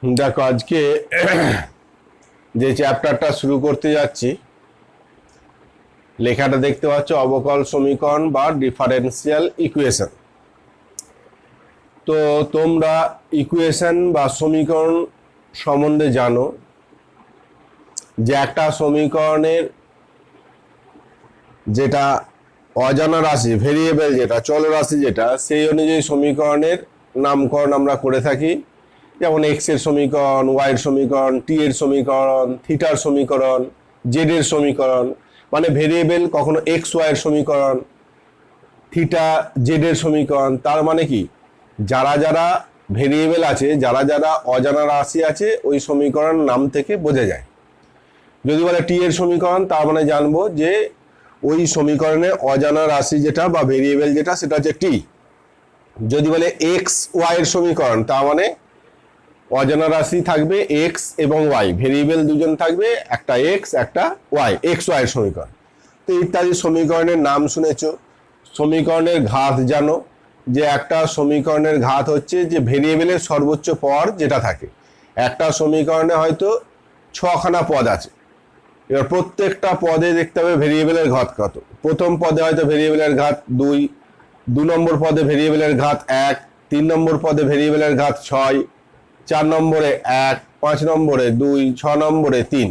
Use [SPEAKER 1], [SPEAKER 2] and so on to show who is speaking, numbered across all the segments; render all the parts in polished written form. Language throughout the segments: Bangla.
[SPEAKER 1] দেখো আজকে যে চ্যাপ্টারটা শুরু করতে যাচ্ছি, লেখাটা দেখতে পাচ্ছ অবকল সমীকরণ বা ডিফারেন্সিয়াল ইকুয়েশন। তো তোমরা ইকুয়েশন বা সমীকরণ সম্বন্ধে জানো যে একটা সমীকরণের যেটা অজানা রাশি, ভেরিয়েবল যেটা চলরাশি যেটা, সেই অনুযায়ী সমীকরণের নামকরণ আমরা করে থাকি। যেমন এক্স এর সমীকরণ, ওয়াই এর সমীকরণ, টি এর সমীকরণ, থিটার সমীকরণ, জেড এর সমীকরণ। মানে ভেরিয়েবল কখনো এক্স ওয়াই এর সমীকরণ, থিটা জেড এর সমীকরণ। তার মানে কি, যারা যারা ভেরিয়েবল আছে, যারা যারা অজানা রাশি আছে, ওই সমীকরণ নাম থেকে বোঝা যায়। যদি বলে টি এর সমীকরণ, তার মানে জানবো যে ওই সমীকরণে অজানা রাশি যেটা বা ভেরিয়েবল যেটা, সেটা হচ্ছে টি। যদি বলে এক্স ওয়াই এর সমীকরণ, তার মানে অজানা রাশি থাকবে এক্স এবং ওয়াই, ভেরিয়েবল দুজন থাকবে, একটা এক্স একটা ওয়াই, এক্স ওয়াই এর সমীকরণ। তো ইত্যাদি সমীকরণের নাম শুনেছো। সমীকরণের ঘাত জানো, যে একটা সমীকরণের ঘাত হচ্ছে যে ভেরিয়েবলের সর্বোচ্চ পদ যেটা থাকে। একটা সমীকরণে হয়তো ছখানা পদ আছে, এবার প্রত্যেকটা পদে দেখতে হবে ভেরিয়েবলের ঘাত কত। প্রথম পদে হয়তো ভেরিয়েবলের ঘাত 2, 2 নম্বর পদে ভেরিয়েবলের ঘাত 1, 3 নম্বর পদে ভেরিয়েবলের ঘাত 6, 4 নম্বরে 1, 5 নম্বরে 2, 6 নম্বরে 3।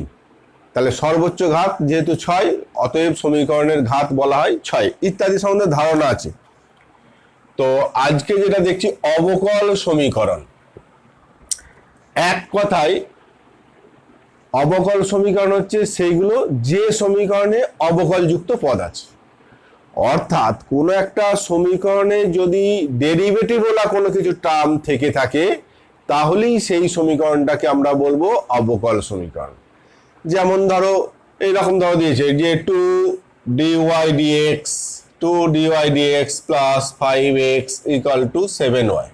[SPEAKER 1] তাহলে সর্বোচ্চ ঘাত যেহেতু 6, অতএব সমীকরণের ঘাত বলা হয় 6 ইত্যাদি সম্বন্ধে ধারণা আছে। তো আজকে যেটা দেখছি অবকল সমীকরণ। এক কথায় অবকল সমীকরণ হচ্ছে সেইগুলো যে সমীকরণে অবকলযুক্ত পদ আছে। অর্থাৎ কোনো একটা সমীকরণে যদি ডেরিভেটিভ ওলা কোনো কিছু টার্ম থেকে থাকে, তাহলেই সেই সমীকরণটাকে আমরা বলবো অবকল সমীকরণ। যেমন ধরো এইরকম ধরো দিয়েছে যে 2dy dx plus 5x equal to 7y।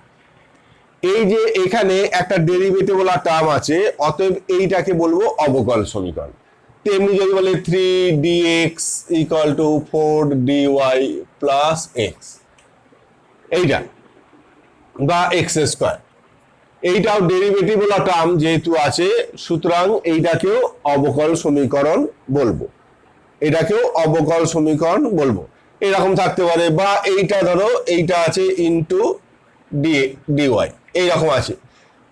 [SPEAKER 1] এই যে এখানে একটা ডেরিভেটিভ ওলা টার্ম আছে, অতএব এইটাকে বলবো অবকল সমীকরণ। তেমনি যদি বলে 3dx equal to 4dy plus x, এইটা বা এক্স স্কোয়ার, এইটাও ডেরিভেটিভ ওলা টার্ম যেহেতু আছে, সুতরাং এইটাকেও অবকল সমীকরণ বলবো, এটাকেও অবকল সমীকরণ বলবো। এরকম থাকতে পারে, বা এইটা ধরো এইটা আছে ইন্টু ডিওয়াই, এইরকম আছে,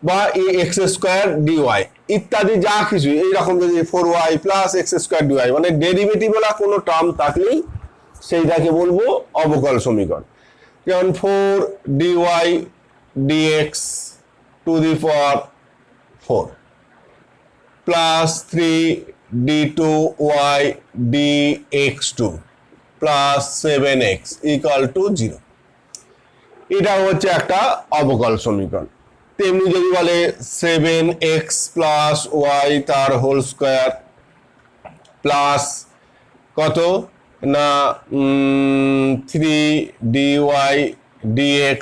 [SPEAKER 1] বা এক্স স্কোয়ার ডিওয়াই ইত্যাদি যা কিছু এইরকম। যদি 4y plus x square d y, মানে ডেরিভেটিভ ওলা কোনো টার্ম থাকলেই সেইটাকে বলবো অবকল সমীকরণ। যেমন 4dy dx to the power 4 plus 3d2y dx2 plus 7x equal to 0। এটা হচ্ছে একটা অবকল সমীকরণ। তেমনি যদি বলে 7x প্লাস ওয়াই তার হোল স্কোয়ার প্লাস কত না 3dy dx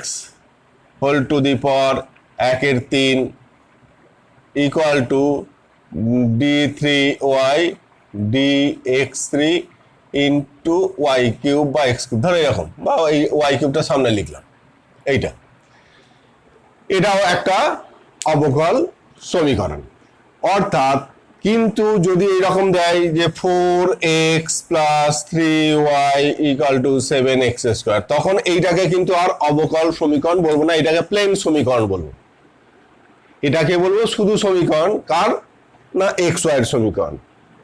[SPEAKER 1] whole to the power 1/3 equal to d3y dx3 into y cube বা এক্স কিউব, ধরো এরকম, বা এই ওয়াই কিউবটা সামনে লিখলাম। এটাও একটা অবকল সমীকরণ। অর্থাৎ কিন্তু যদি এরকম দেয় যে 4x plus 3y equal to 7x square, তখন এইটাকে কিন্তু আর অবকল সমীকরণ বলবো না, এটাকে প্লেন সমীকরণ বলবো। এটাকে বলবো শুধু সমীকরণ। কার না এক্স ওয়াই এর সমীকরণ।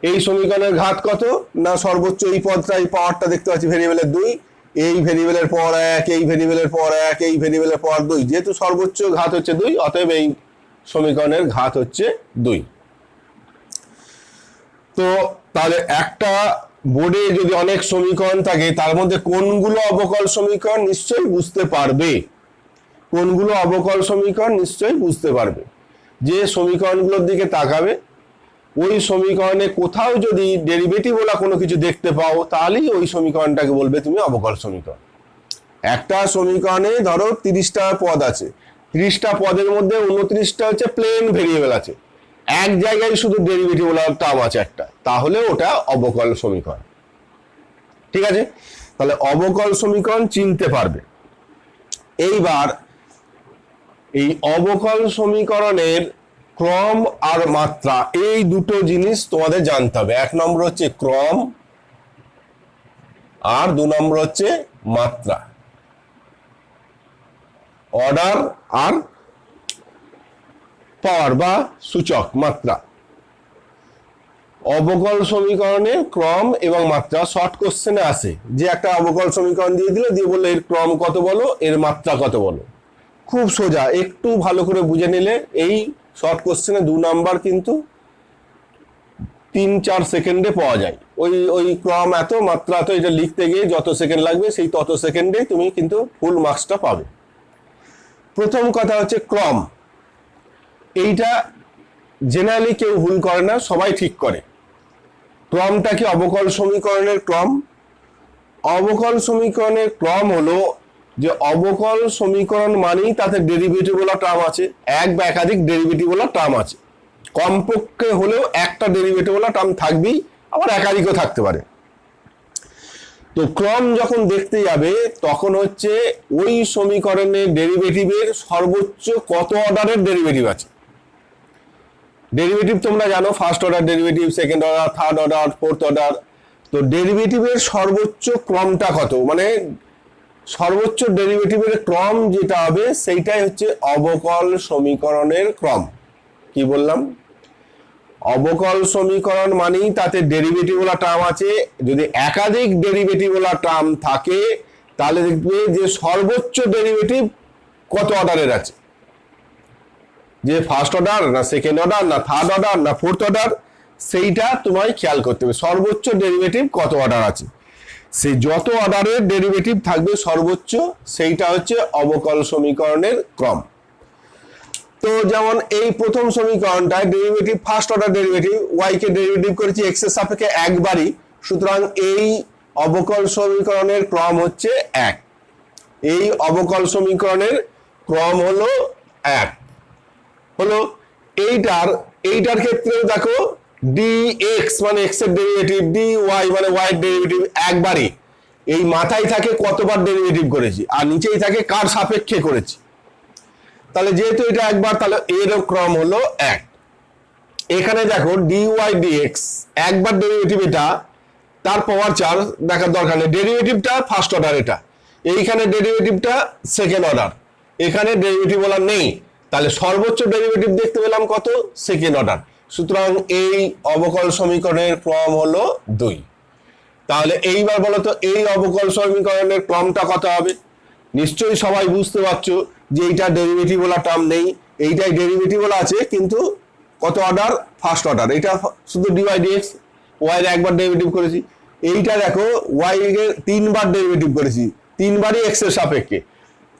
[SPEAKER 1] এই সমীকরণের ঘাত কত না সর্বোচ্চ এই পদটা, এই পাওয়ারটা দেখতে পাচ্ছি ভেরিয়েবলের 2, এই ভেরিয়েবলের পাওয়ার 1, এই ভেরিয়েবলের পাওয়ার 1, এই ভেরিয়েবলের পাওয়ার 2। যেহেতু সর্বোচ্চ ঘাত হচ্ছে 2, অতএব এই সমীকরণের ঘাত হচ্ছে 2। তো তাহলে একটা বোর্ডে যদি অনেক সমীকরণ থাকে, তার মধ্যে কোনগুলো অবকল সমীকরণ নিশ্চয়ই বুঝতে পারবে, কোনগুলো অবকল সমীকরণ নিশ্চয়ই বুঝতে পারবে। যে সমীকরণগুলোর দিকে তাকাবে, ওই সমীকরণে কোথাও যদি ডেরিভেটিভ ওলা কোনো কিছু দেখতে পাও, তাহলেই ওই সমীকরণটাকে বলবে তুমি অবকল সমীকরণ। একটা সমীকরণে ধরো 30টা পদ আছে, 30টা পদের মধ্যে 29টা হচ্ছে প্লেন ভেরিয়েবল আছে, এক জায়গায় শুধু ডেরিভেটিভ ওলা টার্ম আছে একটা, তাহলে ওটা অবকল সমীকরণ। ঠিক আছে, তাহলে অবকল সমীকরণ চিনতে পারবে। এইবার এই অবকল সমীকরণের ক্রম আর মাত্রা এই দুটো জিনিস তোমাদের জানতে হবে। 1 নম্বর হচ্ছে ক্রম আর 2 নম্বর হচ্ছে মাত্রা, অর্ডার আর পাওয়ার বা সূচক মাত্রা। অবকল সমীকরণে ক্রম এবং মাত্রা শর্ট কোশ্চেনে আসে, যে একটা অবকল সমীকরণ দিয়ে দিল, দিয়ে বললো এর ক্রম কত বলো, এর মাত্রা কত বলো। খুব সোজা, একটু ভালো করে বুঝে নিলে এই শর্ট কোশ্চেনে 2 নাম্বার কিন্তু 3-4 সেকেন্ডে পাওয়া যায়। ওই ক্রম এত মাত্রা এত, এটা লিখতে গিয়ে যত সেকেন্ড লাগবে সেই তত সেকেন্ডে তুমি কিন্তু ফুল মার্কসটা পাবে। প্রথম কথা হচ্ছে ক্রম, এইটা জেনারেলি কেউ ভুল করে না, সবাই ঠিক করে। ক্রমটা কি অবকল সমীকরণের ক্রম? অবকল সমীকরণের ক্রম হলো যে অবকল সমীকরণ মানেই তাতে ডেরিভেটিভ বলা টার্ম আছে, এক বা একাধিক ডেরিভেটিভ বলা টার্ম আছে। কমপক্ষে হলেও একটা ডেরিভেটিভ বলা টার্ম থাকবেই, আবার একাধিকও থাকতে পারে। তো ক্রম যখন দেখতে যাবে তখন হচ্ছে ওই সমীকরণের ডেরিভেটিভের সর্বোচ্চ কত অর্ডারের ডেরিভেটিভ আছে। ডেরিভেটিভ তোমরা জানো, first order derivative, second order, third order, fourth order. তো ডেরিভেটিভের সর্বোচ্চ ক্রমটা কত, মানে সর্বোচ্চ ডেরিভেটিভের ক্রম যেটা হবে সেইটাই হচ্ছে অবকল সমীকরণের ক্রম। কি বললাম? অবকল সমীকরণ মানেই তাতে ডেরিভেটিভ ওলা টার্ম আছে। যদি একাধিক ডেরিভেটিভ ওলা টার্ম থাকে তাহলে দেখবে যে সর্বোচ্চ ডেরিভেটিভ কত অর্ডারের আছে, যে ফার্স্ট অর্ডার না সেকেন্ড অর্ডার না থার্ড অর্ডার না ফোর্থ অর্ডার, সেইটা তোমায় খেয়াল করতে হবে। সর্বোচ্চ ডেরিভেটিভ কত অর্ডার আছে, সেই যত অর্ডারের ডেরিভেটিভ থাকবে সর্বোচ্চ, সেইটা হচ্ছে অবকল সমীকরণের ক্রম। তো যেমন এই প্রথম সমীকরণটায় derivative first order derivative, Y কে ডেরিভেটিভ করেছি এক্স এর সাপেক্ষে একবারই, সুতরাং এই অবকল সমীকরণের ক্রম হচ্ছে 1। এই অবকল সমীকরণের ক্রম হলো 1 হলো। এইটার ক্ষেত্রে দেখো dx মানে x এর ডেরিভেটিভ, dy মানে y এর ডেরিভেটিভ একবারই। এই মাথায় থাকে কতবার ডেরিভেটিভ করেছি, আর নিচেই থাকে কার সাপেক্ষে করেছি। তাহলে যেহেতু এটা একবার, তাহলে এরও ক্রম হলো 1। এখানে দেখো dy dx একবার ডেরিভেটিভ, এটা তার পাওয়ার 4 দেখার দরকার নেই, ডেরিভেটিভটা ফার্স্ট অর্ডার, এটা এইখানে ডেরিভেটিভটা সেকেন্ড অর্ডার, এখানে ডেরিভেটিভ বলা নেই, তাহলে সর্বোচ্চ ডেরিভেটিভ দেখতে পেলাম কত, সেকেন্ড অর্ডার। সুতরাং এই অবকল সমীকরণের ক্রম হলো 2। তাহলে এইবার বলো তো এই অবকল সমীকরণের ক্রমটা কত হবে? নিশ্চয়ই সবাই বুঝতে পারছো যে এইটা ডেরিভেটিভ বলা টার্ম নেই, এইটাই ডেরিভেটিভ বলা আছে, কিন্তু কত অর্ডার, ফার্স্ট অর্ডার। এটা শুধু dy dx, y এর একবার ডেরিভেটিভ করেছি। এইটা দেখো y এর 3বার ডেরিভেটিভ করেছি, 3বারই x এর সাপেক্ষে,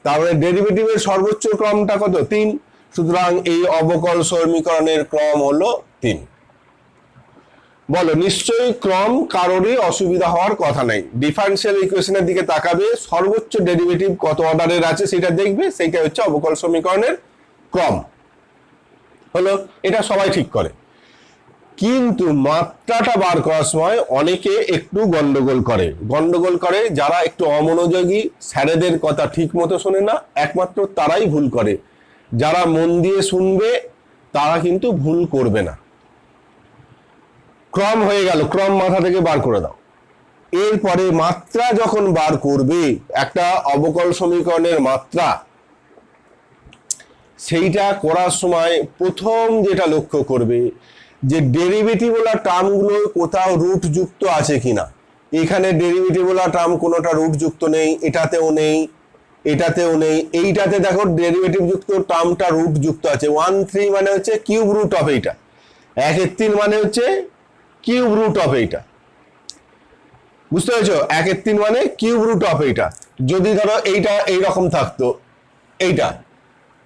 [SPEAKER 1] তাহলে ডেরিভেটিভের সর্বোচ্চ ক্রমটা কত, 3। সুতরাং এই অবকল সমীকরণের ক্রম হলো 3। বলো, নিশ্চয়ই ক্রম কারোরই অসুবিধা হওয়ার কথা নাই। ডিফারেনশিয়াল ইকুয়েশনের দিকে তাকাবে, সর্বোচ্চ ডেরিভেটিভ কত অর্ডারের আছে সেটা দেখবে, সেইটা হচ্ছে অবকল সমীকরণের ক্রম হলো। এটা সবাই ঠিক করে, কিন্তু মাত্রাটা বার করার সময় অনেকে একটু গন্ডগোল করে যারা একটু অমনোযোগী, স্যারেদের কথা ঠিক মতো শোনে না, একমাত্র তারাই ভুল করে। যারা মন দিয়ে শুনবে তারা কিন্তু ভুল করবে না। ক্রম হয়ে গেল, ক্রম মাথা থেকে বার করে দাও। এরপরে মাত্রা যখন বার করবে, একটা অবকল সমীকরণের মাত্রা, সেইটা করার সময় প্রথম যেটা লক্ষ্য করবে যে ডেরিভেটিভ ওলা টার্মগুলো কোথাও রুট যুক্ত আছে কিনা। এখানে ডেরিভেটিভ ওলা টার্ম কোনোটা রুট যুক্ত নেই, এটাতেও নেই, এটাতেও নেই। এইটাতে দেখো ডেরিভেটিভ যুক্ত টার্মটা রুট যুক্ত আছে। 1/3 মানে হচ্ছে কিউব রুট অফ এইটা, 1/3 মানে হচ্ছে কিউব রুট অফ এইটা, বুঝতে পেরেছো? 1/3 মানে কিউব রুট অফ এইটা। যদি ধরো এইটা এইরকম থাকতো, এইটা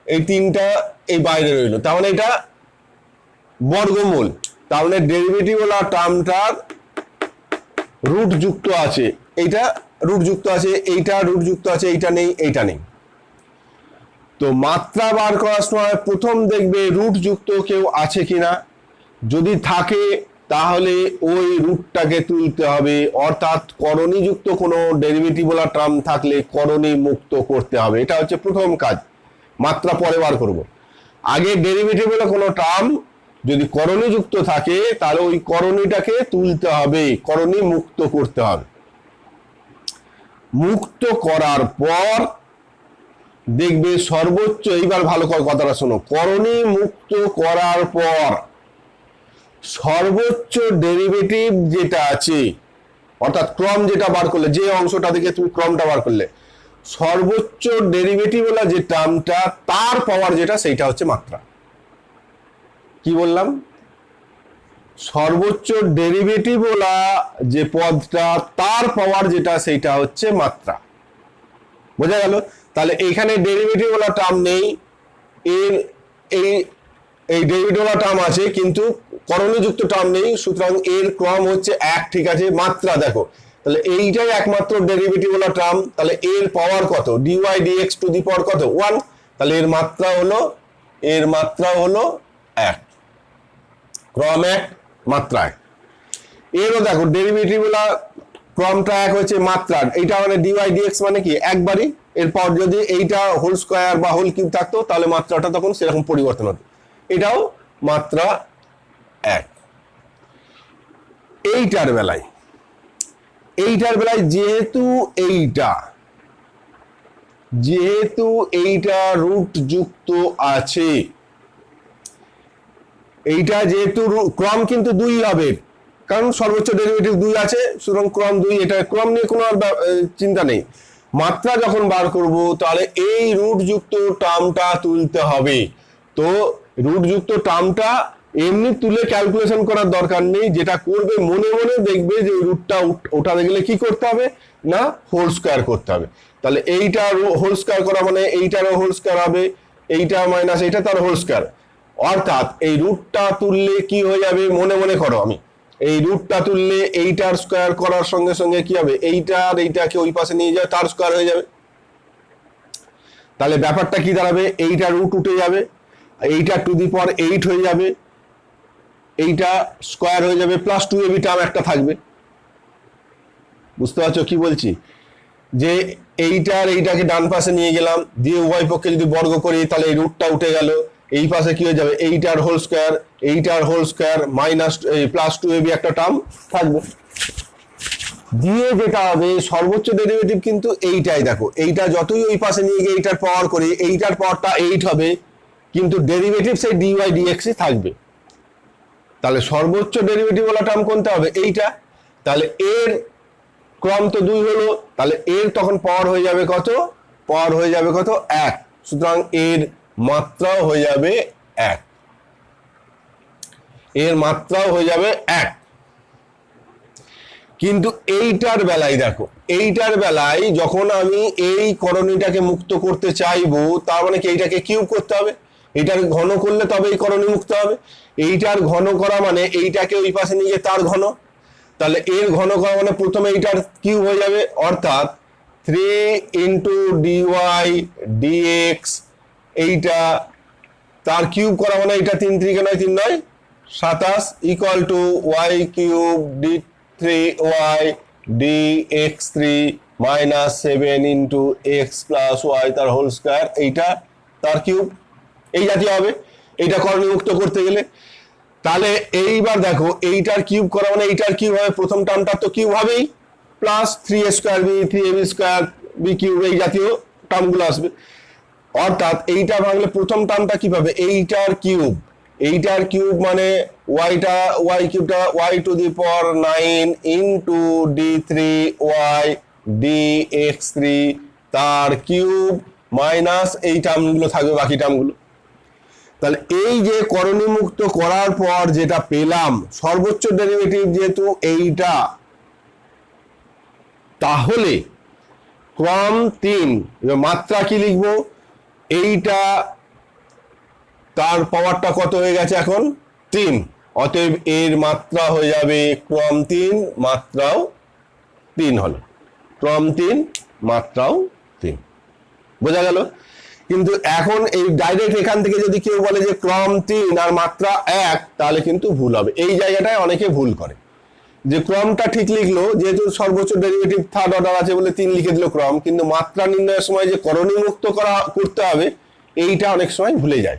[SPEAKER 1] এই 3টা এই বাইরে রইলো, তাহলে এটা বর্গমূল, তাহলে ডেরিভেটিভ ওলা টার্মটার রুট যুক্ত আছে, এইটা রুট যুক্ত আছে, এইটা রুট যুক্ত আছে, এইটা নেই, এইটা নেই। তো মাত্রা বার করার সময় প্রথম দেখবে রুট যুক্ত কেউ আছে কিনা, যদি থাকে তাহলে ওই রুটটাকে তুলতে হবে, অর্থাৎ করণী যুক্ত কোনো ডেরিভেটিভ ওলা টার্ম থাকলে করণী মুক্ত করতে হবে। এটা হচ্ছে প্রথম কাজ, মাত্রা পরে বার করব। আগে ডেরিভেটিভ হলো কোনো টার্ম যদি করণী যুক্ত থাকে তাহলে ওই করণীটাকে তুলতে হবে, করণী মুক্ত করতে হবে। মুক্ত করার পর দেখবে সর্বোচ্চ, এইবার ভালো করে কথাটা শোনো, করণী মুক্ত করার পর সর্বোচ্চ ডেরিভেটিভ যেটা আছে, অর্থাৎ ক্রম যেটা বার করলে, যে অংশটা থেকে তুমি ক্রমটা বার করলে, সর্বোচ্চ ডেরিভেটিভ হলো যে টার্মটা, তার পাওয়ার যেটা, সেইটা হচ্ছে মাত্রা। কি বললাম? সর্বোচ্চ ডেরিভেটিভ হলো যে পদটা, তার পাওয়ার যেটা, সেইটা হচ্ছে মাত্রা। বোঝা গেল? তাহলে এখানে ডেরিভেটিভ হলো টার্ম নেই, এর এই ডেরিভেটিভ হলো টার্ম আছে কিন্তু করণীযুক্ত টার্ম নেই, সুতরাং এর ক্রম হচ্ছে 1, ঠিক আছে। মাত্রা দেখো, তাহলে এইটাই একমাত্র ডেরিভেটিভ হলো টার্ম, তাহলে এর পাওয়ার কত? dy dx টু দি পাওয়ার কত? 1। তাহলে এর মাত্রা হলো 1, ক্রম 1, মাত্রা 1। এরও দেখো ডেরিভেটিভ হলো ক্রমটা 1 হচ্ছে, মাত্রা, এইটা মানে dy dx মানে কি একবারই, এরপর যদি এইটা হোল স্কয়ার বা হোল কিউব থাকতো তাহলে মাত্রাটা তখন সেরকম পরিবর্তন হতো। এটাও মাত্রা 1। এইটার বেলায় যেহেতু এইটা রুট যুক্ত আছে, এইটা যেহেতু ক্রম কিন্তু 2 হবে, কারণ সর্বোচ্চ ডেরিভেটিভ 2 আছে, সুতরাং ক্রম 2। এটা ক্রম নিয়ে কোনো চিন্তা নেই। মাত্রা যখন বার করব তাহলে এই রুট যুক্ত টার্মটা তুলতে হবে। তো রুট যুক্ত টার্মটা এমনি তুলে ক্যালকুলেশন করার দরকার নেই, যেটা করবে মনে মনে দেখবে যে রুটটা ওঠাতে গেলে কি করতে হবে না, হোল স্কয়ার করতে হবে। তাহলে এইটা হোল স্কয়ার করা মানে এইটারও হোল স্কয়ার হবে, এইটা মাইনাস এইটা তার হোল স্কয়ার, অর্থাৎ এই রুটটা তুললে কি হয়ে যাবে, মনে মনে করো, আমি এই রুটটা তুললে এইটার স্কয়ার করার সঙ্গে সঙ্গে কি হবে, এইটাকে ওই পাশে নিয়ে যাবে, তার স্কয়ার হয়ে যাবে। তাহলে ব্যাপারটা কি দাঁড়াবে, এইটা রুট উঠে যাবে, এইটা টু দি পাওয়ার 8 হয়ে যাবে, এইটা স্কয়ার হয়ে যাবে, প্লাস 2ab টার্ম একটা থাকবে। বুঝতে পারছো কি বলছি? যে এইটাকে ডান পাশে নিয়ে গেলাম, দিয়ে উভয় পক্ষে যদি বর্গ করি তাহলে এই রুটটা উঠে গেল, এই পাশে কি হয়ে যাবে, এইটার whole square minus plus 2ab একটা টার্ম থাকবে। দিয়ে যেটা হবে সর্বোচ্চ ডেরিভেটিভ কিন্তু এইটাই, দেখো এইটা যতই ওই পাশে নিয়ে গিয়ে এইটার পাওয়ার করি, এইটার পাওয়ারটা 8 হবে, কিন্তু ডেরিভেটিভ সেই dy dx থাকবে। তাহলে সর্বোচ্চ ডেরিভেটিভ ওলা টার্ম কোনটা হবে, এইটা। তাহলে এর ক্রম তো 2 হলো, তাহলে এর তখন পাওয়ার হয়ে যাবে কত, 1। সুতরাং এর মাত্রাও হয়ে যাবে 1, কিন্তু এইটার বেলায় দেখো, এইটার বেলায় যখন আমি এই করণীটাকে মুক্ত করতে চাইবো, তার মানে কি এইটাকে কিউব করতে হবে, এইটার ঘন করলে তবে এই করণী মুক্ত হবে। এইটার ঘন করা মানে এইটাকে ওই পাশে নিয়ে গিয়ে তার ঘন, তাহলে এর ঘন করা মানে প্রথমে এইটার কিউব হয়ে যাবে, অর্থাৎ 3 ইন্টু dy dx, এইটা তার কিউব করা মানে এটা 3 3 9 3 9 27 equal to y cube d3y dx3 minus 7 into x plus y তার হোল স্কয়ার, এইটা তার কিউব, এই জাতীয় হবে এইটা করণীমুক্ত করতে গেলে। তাহলে এইবার দেখো এইটার কিউব করা মানে এইটার কিউব হবে, প্রথম টার্মটা তো কিউব হবেই, plus 3a square b 3ab square b cube, এই জাতীয় টার্মগুলো আসবে। অর্থাৎ এইটা ভাঙলে প্রথম টার্মটা কি পাবে, এইটার কিউব মানে y কিউবটা y two the power 9 into d3y dx3 তার কিউব মাইনাস এই টার্মগুলো থাকবে, বাকি টার্মগুলো। তাহলে এই যে করণীমুক্ত করার পর যেটা পেলাম সর্বোচ্চ ডেরিভেটিভ যেহেতু এইটা, তাহলে ক্রম 3, মাত্রা কি লিখবো, এইটা তার পাওয়ারটা কত হয়ে গেছে এখন 3, অতএব এর মাত্রা হয়ে যাবে ক্রম 3 মাত্রাও 3 হলো, ক্রম 3 মাত্রাও 3। বোঝা গেল? কিন্তু এখন এই ডাইরেক্ট এখান থেকে যদি কেউ বলে যে ক্রম 3 আর মাত্রা 1, তাহলে কিন্তু ভুল হবে। এই জায়গাটায় অনেকে ভুল করে, যে ক্রমটা ঠিক লিখলো, যেহেতু সর্বোচ্চ ডেরিভেটিভ থার্ড অর্ডার আছে বলে 3 লিখে দিল ক্রম, কিন্তু মাত্রা নির্ণয়ের সময় যে করণীমুক্ত করতে হবে এইটা অনেক সময় ভুলে যায়।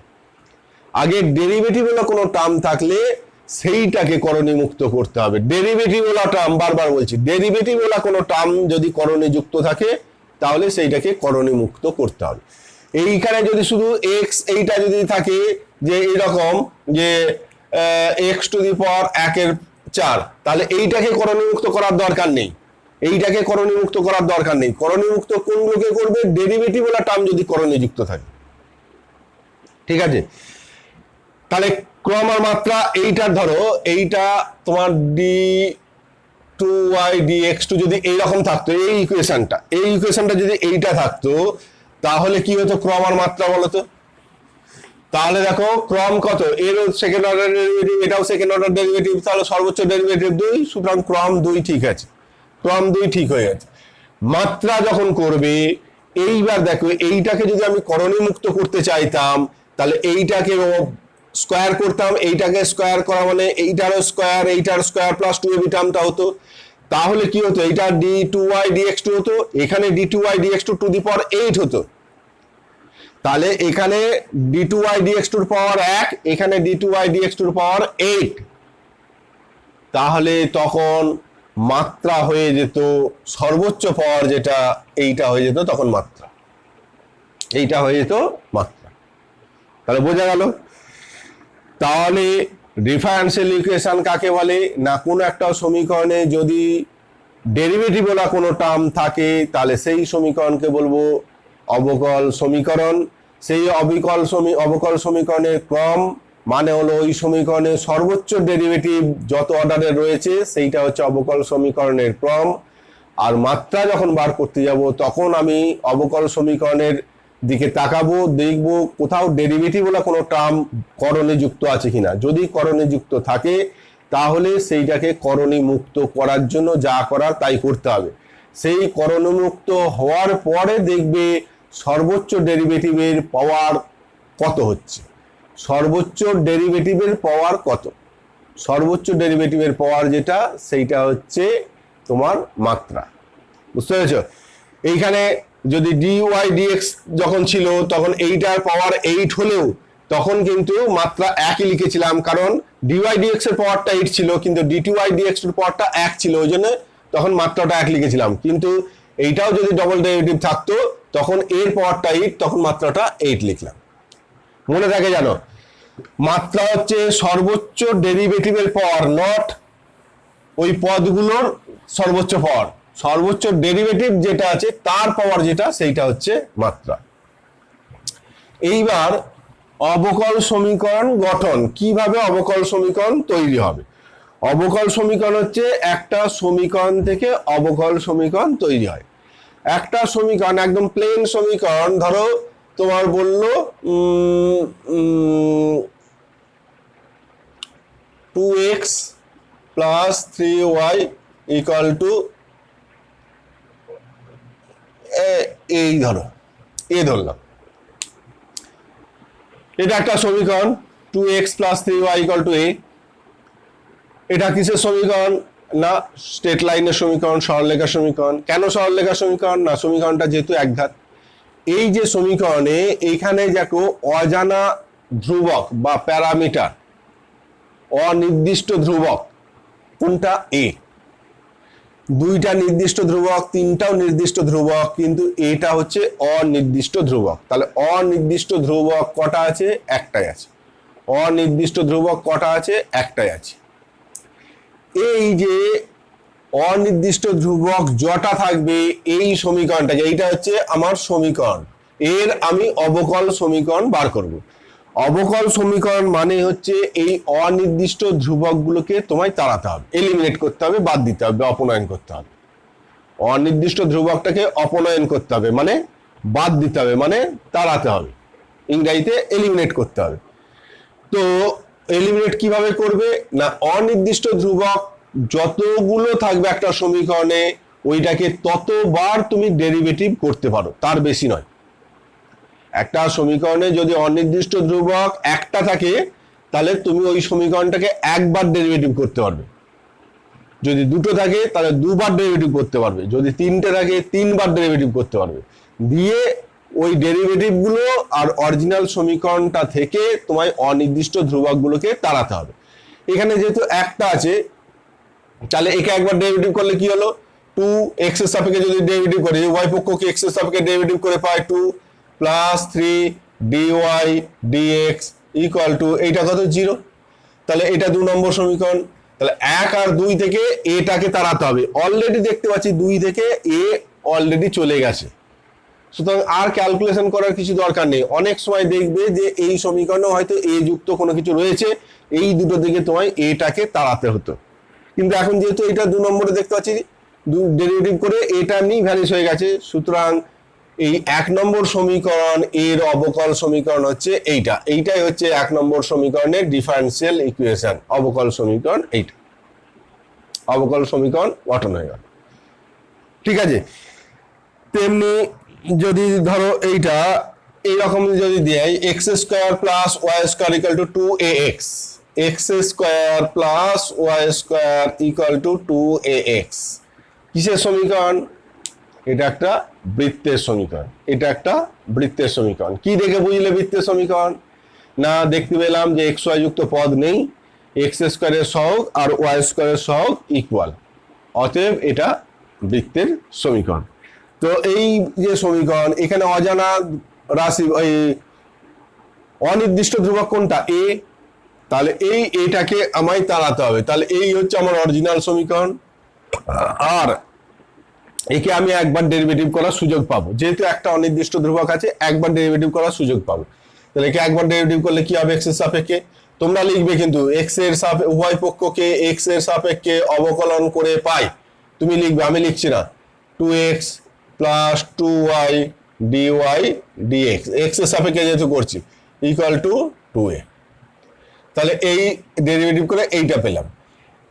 [SPEAKER 1] আগে ডেরিভেটিভ হলো কোনো টার্ম থাকলে সেইটাকে করণী মুক্ত করতে হবে। ডেরিভেটিভ হলো টার্ম, বারবার বলছি, ডেরিভেটিভ হলো কোনো টার্ম যদি করণী যুক্ত থাকে তাহলে সেইটাকে করণী মুক্ত করতে হবে। এইখানে যদি শুধু এক্স এইটা যদি থাকে যে এইরকম যে এক্স টু দি পাওয়ার 1/4, তাহলে এইটাকে করণী মুক্ত করার দরকার নেই, এইটাকে করণী মুক্ত করার দরকার নেই। করণী মুক্ত কোনগুলোকে করবে? ডেরিভেটিভ হলো টার্ম যদি করণী যুক্ত থাকে। ঠিক আছে, তাহলে ক্রম আর মাত্রা এইটার ধরো এইটা তোমার d2y dx2 যদি এইরকম থাকতো, এই ইকুয়েশনটা যদি এইটা থাকতো তাহলে কি হতো ক্রম আর মাত্রা বলো তো? তাহলে দেখো ক্রম কত, এর সেকেন্ড অর্ডার ডেরিভেটিভ, এটাও সেকেন্ড অর্ডার ডেরিভেটিভ, তাহলে সর্বোচ্চ ডেরিভেটিভ 2, সুতরাং ক্রম 2 ঠিক আছে, ক্রম 2 ঠিক হয়ে গেছে। মাত্রা যখন করবে, এইবার দেখো এইটাকে যদি আমি করণী মুক্ত করতে চাইতাম তাহলে এইটাকে স্কোয়ার করতাম, এইটাকে স্কোয়ার করা মানে এইটারও স্কোয়ার, এইটার স্কোয়ার প্লাস 2ab টার্মটা হতো। তাহলে কি হতো? এইটা d2y dx2 হতো, এখানে d2y dx2 টু দি পাওয়ার 8 হতো। তাহলে এখানে d2y dx2 এর পাওয়ার 1, এখানে d2y dx2 এর পাওয়ার 8। তাহলে তখন মাত্রা হয়ে যেত সর্বোচ্চ পাওয়ার যেটা, এইটা হয়ে যেত তখন মাত্রা, এইটা হয়ে যেত মাত্রা। তাহলে বোঝা গেল? তাহলে ডিফারেন্সিয়াল ইকুয়েশন কাকে বলে? না কোনো একটা সমীকরণে যদি ডেরিভেটিভ বলা কোনো টার্ম থাকে তাহলে সেই সমীকরণকে বলবো অবকল সমীকরণ। সেই অবকল সমীকরণের ক্রম মানে হলো ওই সমীকরণের সর্বোচ্চ ডেরিভেটিভ যত অর্ডারে রয়েছে সেইটা হচ্ছে অবকল সমীকরণের ক্রম। আর মাত্রা যখন বার করতে যাব তখন আমি অবকল সমীকরণের দিকে তাকাবো, দেখবো কোথাও ডেরিভেটিভ বলা কোনো টার্ম করণে যুক্ত আছে কিনা। যদি করণে যুক্ত থাকে তাহলে সেইটাকে করণী মুক্ত করার জন্য যা করার তাই করতে হবে। সেই করণমুক্ত হওয়ার পরে দেখবে সর্বোচ্চ ডেরিভেটিভের পাওয়ার কত হচ্ছে, সর্বোচ্চ ডেরিভেটিভের পাওয়ার কত, সর্বোচ্চ ডেরিভেটিভের পাওয়ার যেটা সেইটা হচ্ছে তোমার মাত্রা। বুঝতে পেরেছ? এইখানে যদি dy dx যখন ছিল তখন এইটার পাওয়ার 8 হলেও তখন কিন্তু মাত্রা 1ই লিখেছিলাম, কারণ dy dx এর পাওয়ারটা 8 ছিল কিন্তু d2y dx এর পাওয়ারটা 1 ছিল, ওই জন্য তখন মাত্রাটা 1 লিখেছিলাম। কিন্তু এইটাও যদি ডবল ডেরিভেটিভ থাকতো তখন এর পাওয়ারটা 8, তখন মাত্রাটা 8 লিখলাম। মনে থাকে জানো, মাত্রা হচ্ছে সর্বোচ্চ ডেরিভেটিভের পাওয়ার, নট ওই পদগুলোর সর্বোচ্চ পাওয়ার। সর্বোচ্চ ডেরিভেটিভ যেটা আছে তার পাওয়ার যেটা, সেইটা হচ্ছে মাত্রা। এইবার অবকল সমীকরণ গঠন, কিভাবে অবকল সমীকরণ তৈরি হবে? অবকল সমীকরণ হচ্ছে একটা সমীকরণ থেকে অবকল সমীকরণ তৈরি হয়। একটা সমীকরণ একদম প্লেন সমীকরণ, ধরো তোমার বললো 2x plus 3y equal to এই ধরো এ ধরলাম, এটা একটা সমীকরণ 2x plus 3y equal to a। এটা কিসের সমীকরণ? না স্ট্রেট লাইনের সমীকরণ, সরলরেখার সমীকরণ। কেন সরলরেখার সমীকরণ? না সমীকরণটা যেহেতু একঘাত। এই যে সমীকরণে এইখানে দেখো অজানা ধ্রুবক বা প্যারামিটার, অনির্দিষ্ট ধ্রুবক কোনটা? এ। দুইটা নির্দিষ্ট ধ্রুবক, তিনটাও নির্দিষ্ট ধ্রুবক, কিন্তু এটা হচ্ছে অনির্দিষ্ট ধ্রুবক। তাহলে অনির্দিষ্ট ধ্রুবক কটা আছে? একটাই আছে। অনির্দিষ্ট ধ্রুবক কটা আছে? একটাই আছে। এই যে অনির্দিষ্ট ধ্রুবক জটা থাকবে এই সমীকরণটাকে, এইটা হচ্ছে আমার সমীকরণ, এর আমি অবকল সমীকরণ বার করব। অবকল সমীকরণ মানে হচ্ছে এই অনির্দিষ্ট ধ্রুবকগুলোকে তোমায় তাড়াতে হবে, এলিমিনেট করতে হবে, বাদ দিতে হবে, অপনয়ন করতে হবে। অনির্দিষ্ট ধ্রুবকটাকে অপনয়ন করতে হবে মানে বাদ দিতে হবে, মানে তাড়াতে হবে, ইংরেজিতে এলিমিনেট করতে হবে। তো এলিমিনেট কিভাবে করবে? না অনির্দিষ্ট ধ্রুবক যতগুলো থাকবে একটা সমীকরণে ওইটাকে ততবার তুমি ডেরিভেটিভ করতে পারো, তার বেশি নয়। একটা সমীকরণে যদি অনির্দিষ্ট ধ্রুবক একটা থাকে তাহলে তুমি ওই সমীকরণটাকে একবার ডেরিভেটিভ করতে পারবে। যদি দুটো থাকে তাহলে দুবার ডেরিভেটিভ করতে পারবে। যদি তিনটে থাকে তিনবার ডেরিভেটিভ করতে পারবে। দিয়ে ওই ডেরিভেটিভ গুলো আর অরিজিনাল সমীকরণটা থেকে তোমায় অনির্দিষ্ট ধ্রুবকগুলোকে তাড়াতে হবে। এখানে যেহেতু একটা আছে, তাহলে একে একবার ডেরিভেটিভ করলে কি হলো, 2x এর সাপেক্ষে যদি ডেরিভেটিভ করি, y পক্ষকে x এর সাপেক্ষে ডেরিভেটিভ করে পাই 2 plus 3 dy dx equal two এইটা কত 0। তাহলে এটা 2 নম্বর সমীকরণ। তাহলে 1 আর 2 থেকে এটাকে তাড়াতে হবে। অলরেডি দেখতে পাচ্ছি 2 থেকে এ অলরেডি চলে গেছে, সুতরাং আর ক্যালকুলেশন করার কিছু দরকার নেই। অনেক সময় দেখবে যে এই সমীকরণে হয়তো এ যুক্ত কোনো কিছু রয়েছে, এই দুটো দিকে তোমায় এটাকে তাড়াতে হতো, কিন্তু এখন যেহেতু এটা 2 নম্বরে দেখতে পাচ্ছি ডেরিভেটিভ করে এটা নিয়ে ভ্যানিশ হয়ে গেছে, সুতরাং এই 1 নম্বর সমীকরণ এর অবকল সমীকরণ হচ্ছে এইটাই হচ্ছে 1 নম্বর সমীকরণের ডিফারেন্সিয়াল ইকুয়েশন, অবকল সমীকরণ এইটা, অবকল সমীকরণ গঠন হয়ে গেল। ঠিক আছে, তেমনি যদি ধরো এইটা এইরকম যদি দেয় x square plus y square equal to 2ax, x square plus y square equal to 2ax, কিসের সমীকরণ? এটা একটা বৃত্তের সমীকরণ, এটা একটা বৃত্তের সমীকরণ। কি দেখে বুঝলে বৃত্তের সমীকরণ? না দেখতে পেলাম যে এক্স ওয়াই যুক্ত পদ নেই, এক্স স্কোয়ারের সহগ আর ওয়াই স্কোয়ারের সহগ ইকুয়াল, অতএব এটা বৃত্তের সমীকরণ। তো এই যে সমীকরণ, এখানে অজানা রাশি ওই অনির্দিষ্ট ধ্রুবক কোনটা? এ। তাহলে এটাকে আমায় তাড়াতে হবে। তাহলে এই হচ্ছে আমার অরিজিনাল সমীকরণ, আর একে আমি একবার ডেরিভেটিভ করার সুযোগ পাবো, যেহেতু একটা অনির্দিষ্ট ধ্রুবক আছে একবার ডেরিভেটিভ করার সুযোগ পাবো। তাহলে একে একবার ডেরিভেটিভ করলে কি হবে? এক্স এর সাপেক্ষে তোমরা লিখবে কিন্তু এক্স এর উভয় পক্ষকে এক্স এর সাপেক্ষে অবকলন করে পাই, তুমি লিখবে, আমি লিখছি না। 2x plus 2y dy dx, x এর সাপেক্ষে যেহেতু করছি, ইকুয়াল টু 2a। তাহলে এই ডেরিভেটিভ করে এইটা পেলাম।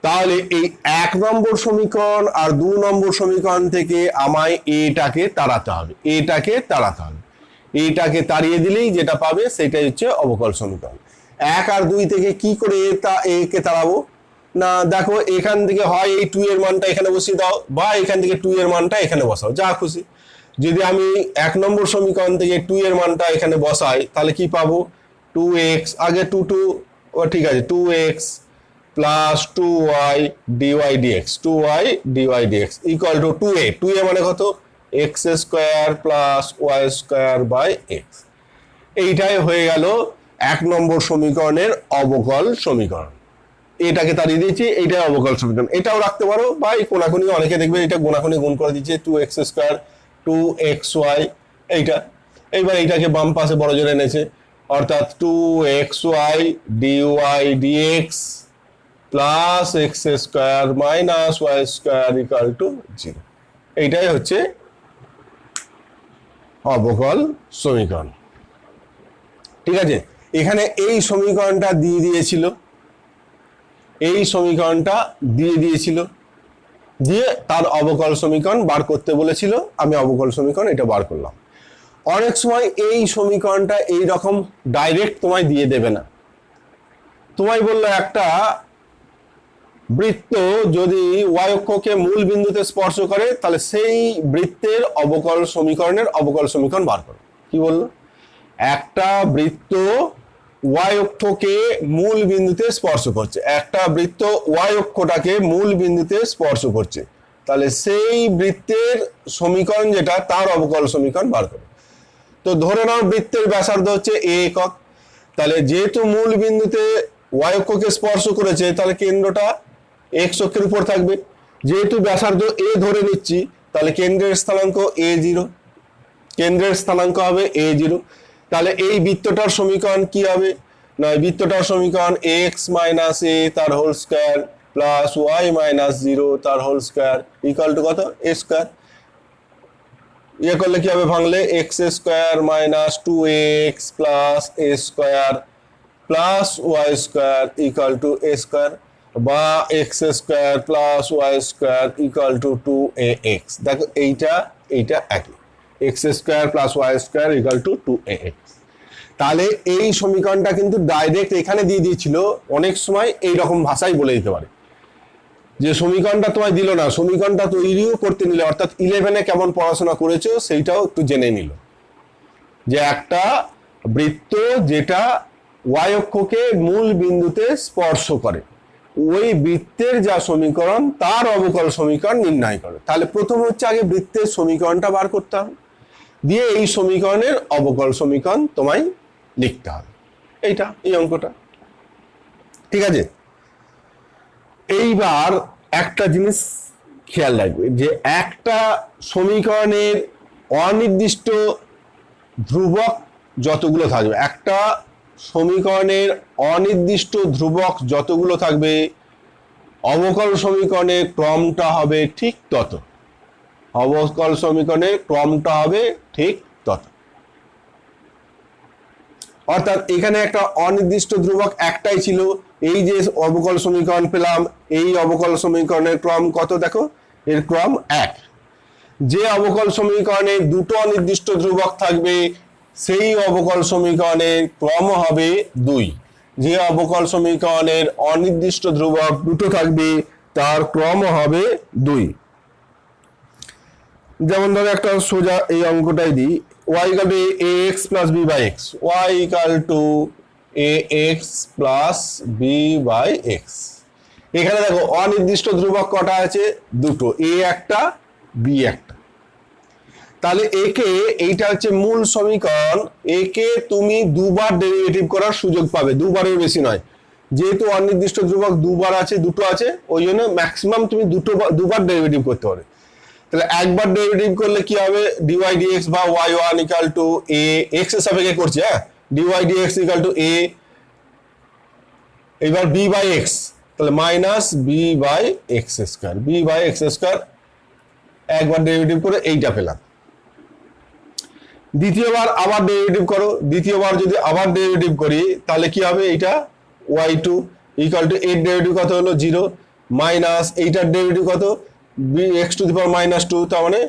[SPEAKER 1] তাহলে এই 1 নম্বর সমীকরণ আর 2 নম্বর সমীকরণ থেকে আমায় এটাকে তাড়াতে হবে, এটাকে তাড়াতে হবে। এইটাকে তাড়িয়ে দিলেই যেটা পাবে সেটাই হচ্ছে অবকল সমীকরণ। 1 আর 2 থেকে কি করে একে তাড়াবো? না দেখো, এখান থেকে হয় এই 2 এর মানটা এখানে বসিয়ে দাও, বা এখান থেকে 2 এর মানটা এখানে বসাও, যা খুশি। যদি আমি 1 নম্বর সমীকরণ থেকে 2 এর মানটা এখানে বসাই, তাহলে কি পাবো? 2x, আগে 2 ও ঠিক আছে, 2x plus 2y dy dx, 2y dy dx equal to 2a, 2a মানে কত? x square plus y square by x. এইটাই হয়ে গেল 1 নম্বর সমীকরণের অবকল সমীকরণ। এটাকে তাড়িয়ে দিয়েছি, এইটাই অবকল সমীকরণ। এটাও রাখতে পারো, বা এই কোনাকুনি অনেকে দেখবে এটা কোনাকুনি গুণ করে দিচ্ছে, 2x স্কোয়ার 2xy এইটা। এইবার এইটাকে বাম পাশে বড় জোরে এনেছে, অর্থাৎ 2xy dy dx plus x square minus y square equal to 0। এইটাই হচ্ছে অবকল সমীকরণ। ঠিক আছে, এখানে এই সমীকরণটা দিয়ে দিয়েছিল, এই সমীকরণটা দিয়ে দিয়েছিল, দিয়ে তার অবকল সমীকরণ বার করতে বলেছিল, আমি অবকল সমীকরণ এটা বার করলাম। অনেক সময় এই সমীকরণটা এই রকম ডাইরেক্ট তোমায় দিয়ে দেবে না, তোমায় বললো একটা বৃত্ত যদি ওয়াই অক্ষকে মূল বিন্দুতে স্পর্শ করে, তাহলে সেই বৃত্তের অবকল সমীকরণের অবকল সমীকরণ বার করো। কি বললো? একটা বৃত্ত ওয়াই অক্ষকে মূল বিন্দুতে স্পর্শ করছে, একটা বৃত্ত ওয়াই অক্ষটাকে মূল বিন্দুতে স্পর্শ করছে, তাহলে সেই বৃত্তের সমীকরণ যেটা, তার অবকল সমীকরণ বার করো। তো ধরে নাও বৃত্তের ব্যাসার্ধ হচ্ছে a একক, তাহলে যেহেতু মূল বিন্দুতে ওয়াই অক্ষকে স্পর্শ করেছে, তাহলে কেন্দ্রটা এক্স অক্ষের উপর থাকবে। যেহেতু ব্যাসার্ধ a ধরে নিচ্ছি, তাহলে কেন্দ্রের স্থানাঙ্ক a0, কেন্দ্রের স্থানাঙ্ক হবে a0। তাহলে এই বৃত্তটার সমীকরণ কি হবে? না, বৃত্তটার সমীকরণ x মাইনাস a তার whole square plus y minus 0 তার হোল স্কয়ার ইকুয়াল টু কত? a square. ইয়ে করলে কি হবে? ভাঙলে x square minus 2x plus a square plus y square equal to a square, বা x square plus y square equal to 2ax। দেখো এইটা একই, x square plus y square equal to 2ax। তাহলে এই সমীকরণটা কিন্তু ডাইরেক্ট এখানে দিয়ে দিয়েছিল। অনেক সময় এই রকম ভাষায় বলে দিতে পারে যে সমীকরণটা তোমায় দিল না, সমীকরণটা তৈরিও করতে নিলে, অর্থাৎ 11-এ কেমন পড়াশোনা করেছো সেইটাও একটু জেনে নিল। যে একটা বৃত্ত যেটা ওয়াই অক্ষকে মূল বিন্দুতে স্পর্শ করে, ওই বৃত্তের যা সমীকরণ তার অবকল সমীকরণ নির্ণয় করে। তাহলে প্রথম হচ্ছে আগে বৃত্তের সমীকরণটা বার করতে হবে, দিয়ে এই সমীকরণের অবকল সমীকরণ তোমায় লিখতে হবে। এইটা এই অঙ্কটা, ঠিক আছে। এইবার একটা জিনিস খেয়াল রাখবে যে একটা সমীকরণের অনির্দিষ্ট ধ্রুবক যতগুলো থাকবে, একটা সমীকরণের অনির্দিষ্ট ধ্রুবক যতগুলো থাকবে, অবকল সমীকরণের ক্রমটা হবে ঠিক তত। অবকল সমীকরণের ক্রমটা হবে ঠিক তত। অর্থাৎ এখানে একটা অনির্দিষ্ট ধ্রুবক একটাই ছিল, এই যে অবকল সমীকরণ পেলাম, এই অবকল সমীকরণের ক্রম কত দেখো, এর ক্রম 1। যে অবকল সমীকরণে দুটো অনির্দিষ্ট ধ্রুবক থাকবে সেই অবকল সমীকরণের ক্রম হবে 2। যে অবকল সমীকরণের অনির্দিষ্ট ধ্রুবক দুটো থাকবে তার ক্রম হবে 2। যেমন ধরো একটা সোজা এই অঙ্কটাই দিই, y equal to ax plus b by x, y equal to ax plus b by x। এখানে দেখো অনির্দিষ্ট ধ্রুবক কটা আছে, দুটো, a একটা b একটা। তাহলে একে, এইটা হচ্ছে মূল সমীকরণ, একে তুমি দুবার ডেরিভেটিভ করার সুযোগ পাবে, দুবারের বেশি নয়। যেহেতু অনির্দিষ্ট ধ্রুবক দুবার আছে, দুটো আছে, ওই জন্য ম্যাক্সিমাম তুমি দুবার ডেরিভেটিভ করতে পারবে। তাহলে একবার ডেরিভেটিভ করলে কি হবে, dy dx বা y1 equal to a, x এর সাপেক্ষে করছি, হ্যাঁ, dy dx equal to a, এবার b বাই x, তাহলে minus b by x square, b by x square, একবার ডেরিভেটিভ করে এইটা পেলাম। দ্বিতীয়বার আবার ডেরিভেটিভ করো, দ্বিতীয়বার যদি আবার ডেরিভেটিভ করি তাহলে কি হবে, এইটা y2 ইকুয়াল টু এর ডেরিভেটিভ কত হলো 0, মাইনাস এইটার ডেরিভেটিভ কত x two the power minus 2, তার মানে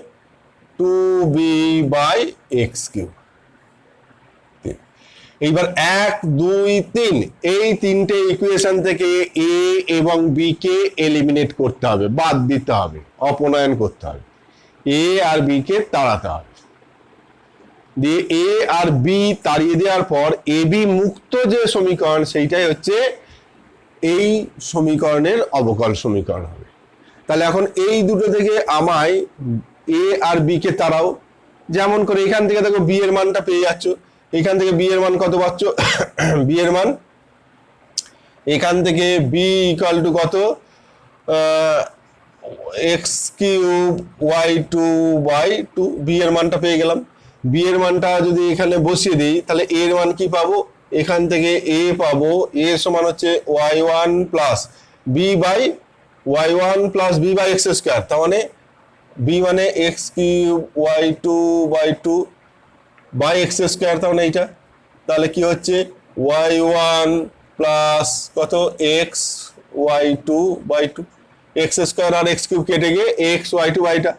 [SPEAKER 1] 2b বাই এক্স কিউব। এইবার 1 2 3 এই তিনটে ইকুয়েশন থেকে a এবং b কে এলিমিনেট করতে হবে, বাদ দিতে হবে, অপনয়ন করতে হবে, a আর b কে তাড়াতে হবে। দিয়ে a আর b তাড়িয়ে দেওয়ার পর এ বি মুক্ত যে সমীকরণ সেইটাই হচ্ছে এই সমীকরণের অবকল সমীকরণ হবে। তাহলে এখন এই দুটো থেকে আমায় a আর b কে তাড়াও। যেমন করে এখান থেকে দেখো b এর মানটা পেয়ে যাচ্ছ, এখান থেকে b এর মান কত পাচ্ছ, b এর মান এখান থেকে b ইকুয়াল টু কত, x cube y2 by 2, b এর মানটা পেয়ে গেলাম। b এর মানটা যদি এখানে বসিয়ে দিই তাহলে a এর মান কি পাবো, এখান থেকে a পাবো, a এর সমান হচ্ছে y1 plus b by y1 plus b by x square, তার মানে b মানে x cube y2 by 2 by x square, তার মানে এইটা। তাহলে কি হচ্ছে y1 প্লাস কত x y2 by 2, x square আর এক্স কিউব কেটে গিয়ে এক্স y2 বাইটা।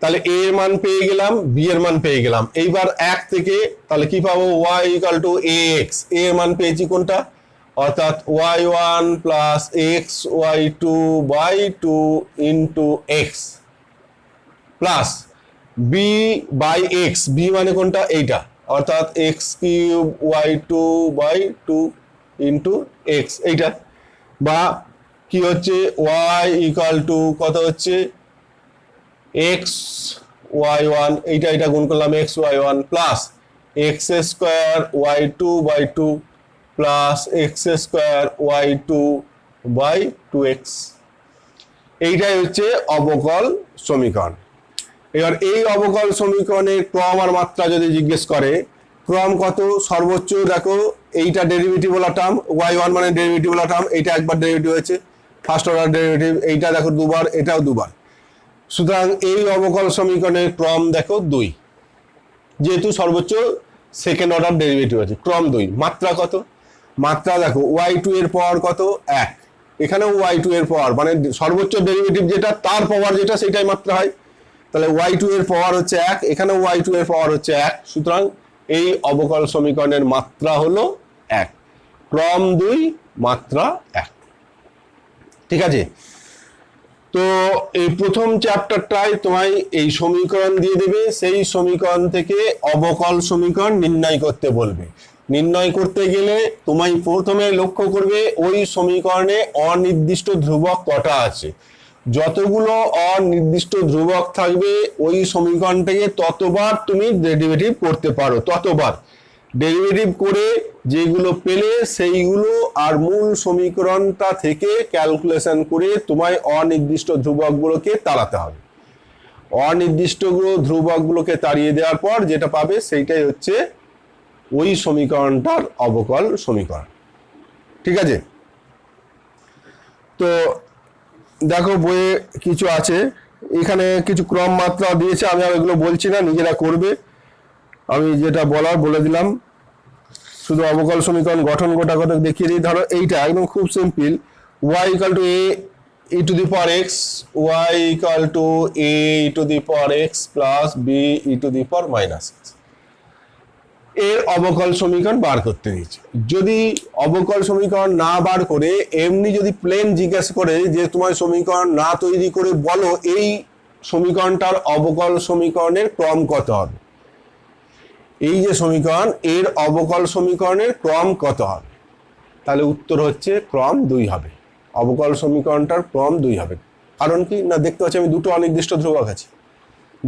[SPEAKER 1] তাহলে a এর মান পেয়ে গেলাম, b এর মান পেয়ে গেলাম। এইবার 1 থেকে তাহলে কি পাবো, y equal to ax, a এর মান পেয়েছি কোনটা, অর্থাৎ y1 plus x y2 by 2 into x plus b by x, b মানে কোনটা, এইটা, অর্থাৎ x cube y2 by 2 into x, এইটা। বা কি হচ্ছে y ইকুয়াল টু কত হচ্ছে এক্স y1, এইটা এটা গুণ করলাম x y1 plus x square y2 by 2 plus x square y2 by 2x। এইটাই হচ্ছে অবকল সমীকরণ। এবার এই অবকল সমীকরণের ক্রম আর মাত্রা যদি জিজ্ঞেস করে, ক্রম কত, সর্বোচ্চ দেখো এইটা ডেরিভেটিভ ওলা টার্ম, y1 মানে ডেরিভেটিভ ওলা টার্ম, এইটা একবার ডেরিভেটিভ হয়েছে, ফার্স্ট অর্ডার ডেরিভেটিভ, এইটা দেখো দুবার, এটাও দুবার। সুতরাং এই অবকল সমীকরণের ক্রম দেখো 2, যেহেতু সর্বোচ্চ সেকেন্ড অর্ডার ডেরিভেটিভ আছে, ক্রম 2। মাত্রা কত, মাত্রা দেখো y2 এর পাওয়ার কত 1, এখানেও y2 এর পাওয়ার মানে সর্বোচ্চ ডেরিভেটিভ যেটা তার পাওয়ার যেটা সেটাই মাত্রা হয়। তাহলে y2 এর পাওয়ার হচ্ছে 1, এখানেও y2 এর পাওয়ার হচ্ছে 1, সুতরাং এই অবকল সমীকরণের মাত্রা হলো 1, ক্রম 2, মাত্রা 1। ঠিক আছে, তো এই প্রথম চ্যাপ্টারটায় তোমায় এই সমীকরণ দিয়ে দেবে, সেই সমীকরণ থেকে অবকল সমীকরণ নির্ণয় করতে বলবে। নির্ণয় করতে গেলে তোমায় প্রথমে লক্ষ্য করবে ওই সমীকরণে অনির্দিষ্ট ধ্রুবক কটা আছে। যতগুলো অনির্দিষ্ট ধ্রুবক থাকবে ওই সমীকরণটাকে ততবার তুমি ডেরিভেটিভ করতে পারো, ততবার ডেরিভেটিভ করে যেগুলো পেলে সেইগুলো আর মূল সমীকরণটা থেকে ক্যালকুলেশন করে তোমায় অনির্দিষ্ট ধ্রুবকগুলোকে তাড়াতে হবে। অনির্দিষ্ট ধ্রুবকগুলোকে তাড়িয়ে দেওয়ার পর যেটা পাবে সেইটাই হচ্ছে ওই সমীকরণটার অবকল সমীকরণ। ঠিক আছে, তো দেখো বইয়ে কিছু আছে, এখানে কিছু ক্রম মাত্রা দিয়েছে, আমি আর এগুলো বলছি না, নিজেরা করবে। আমি যেটা বলার বলে দিলাম, শুধু অবকল সমীকরণ গঠন গোটা কথা দেখিয়ে দিই। ধরো এইটা একদম খুব simple, y equal to a e to the power x, y equal to a e to the power x plus b e to the power minus x, এর অবকল সমীকরণ বার করতে দিয়েছে। যদি অবকল সমীকরণ না বার করে এমনি যদি প্লেন জিজ্ঞাসা করে যে তোমার সমীকরণ না তৈরি করে বলো এই সমীকরণটার অবকল সমীকরণের ক্রম কত হবে, এই যে সমীকরণ এর অবকল সমীকরণের ক্রম কত হবে, তাহলে উত্তর হচ্ছে ক্রম 2 হবে। অবকল সমীকরণটার ক্রম 2 হবে। কারণ কি না, দেখতে পাচ্ছি আমি দুটো অনির্দিষ্ট ধ্রুবক আছে,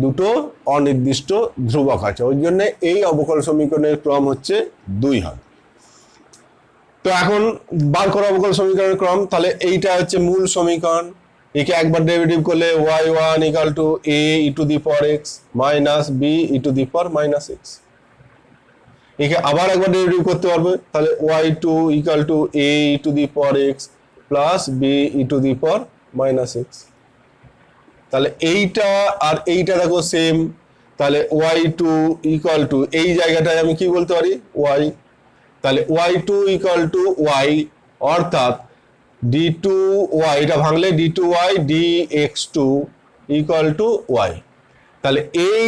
[SPEAKER 1] দুটো অনির্দিষ্ট ধ্রুবক আছে, ওই জন্য এই অবকল সমীকরণের ক্রম হচ্ছে 2 হবে। তো এখন বার করা অবকল সমীকরণের ক্রম, তাহলে এইটা হচ্ছে মূল সমীকরণ, একে একবার ডেরিভেটিভ করলে y1 equal to a e to the power x minus b e to the power minus x, একে আবার একবার ডেরিভেটিভ করতে পারবে, তাহলে y2 equal to a e to the power x plus b e to the power minus x। তাহলে এইটা আর এইটা দেখো সেম, তাহলে y2 ইকাল টু এই জায়গাটায় আমি কি বলতে পারি y, তাহলে y2 ইকাল টু y অর্থাৎ d2y, এটা ভাঙলে d2y dx2 equal to y। তাহলে এই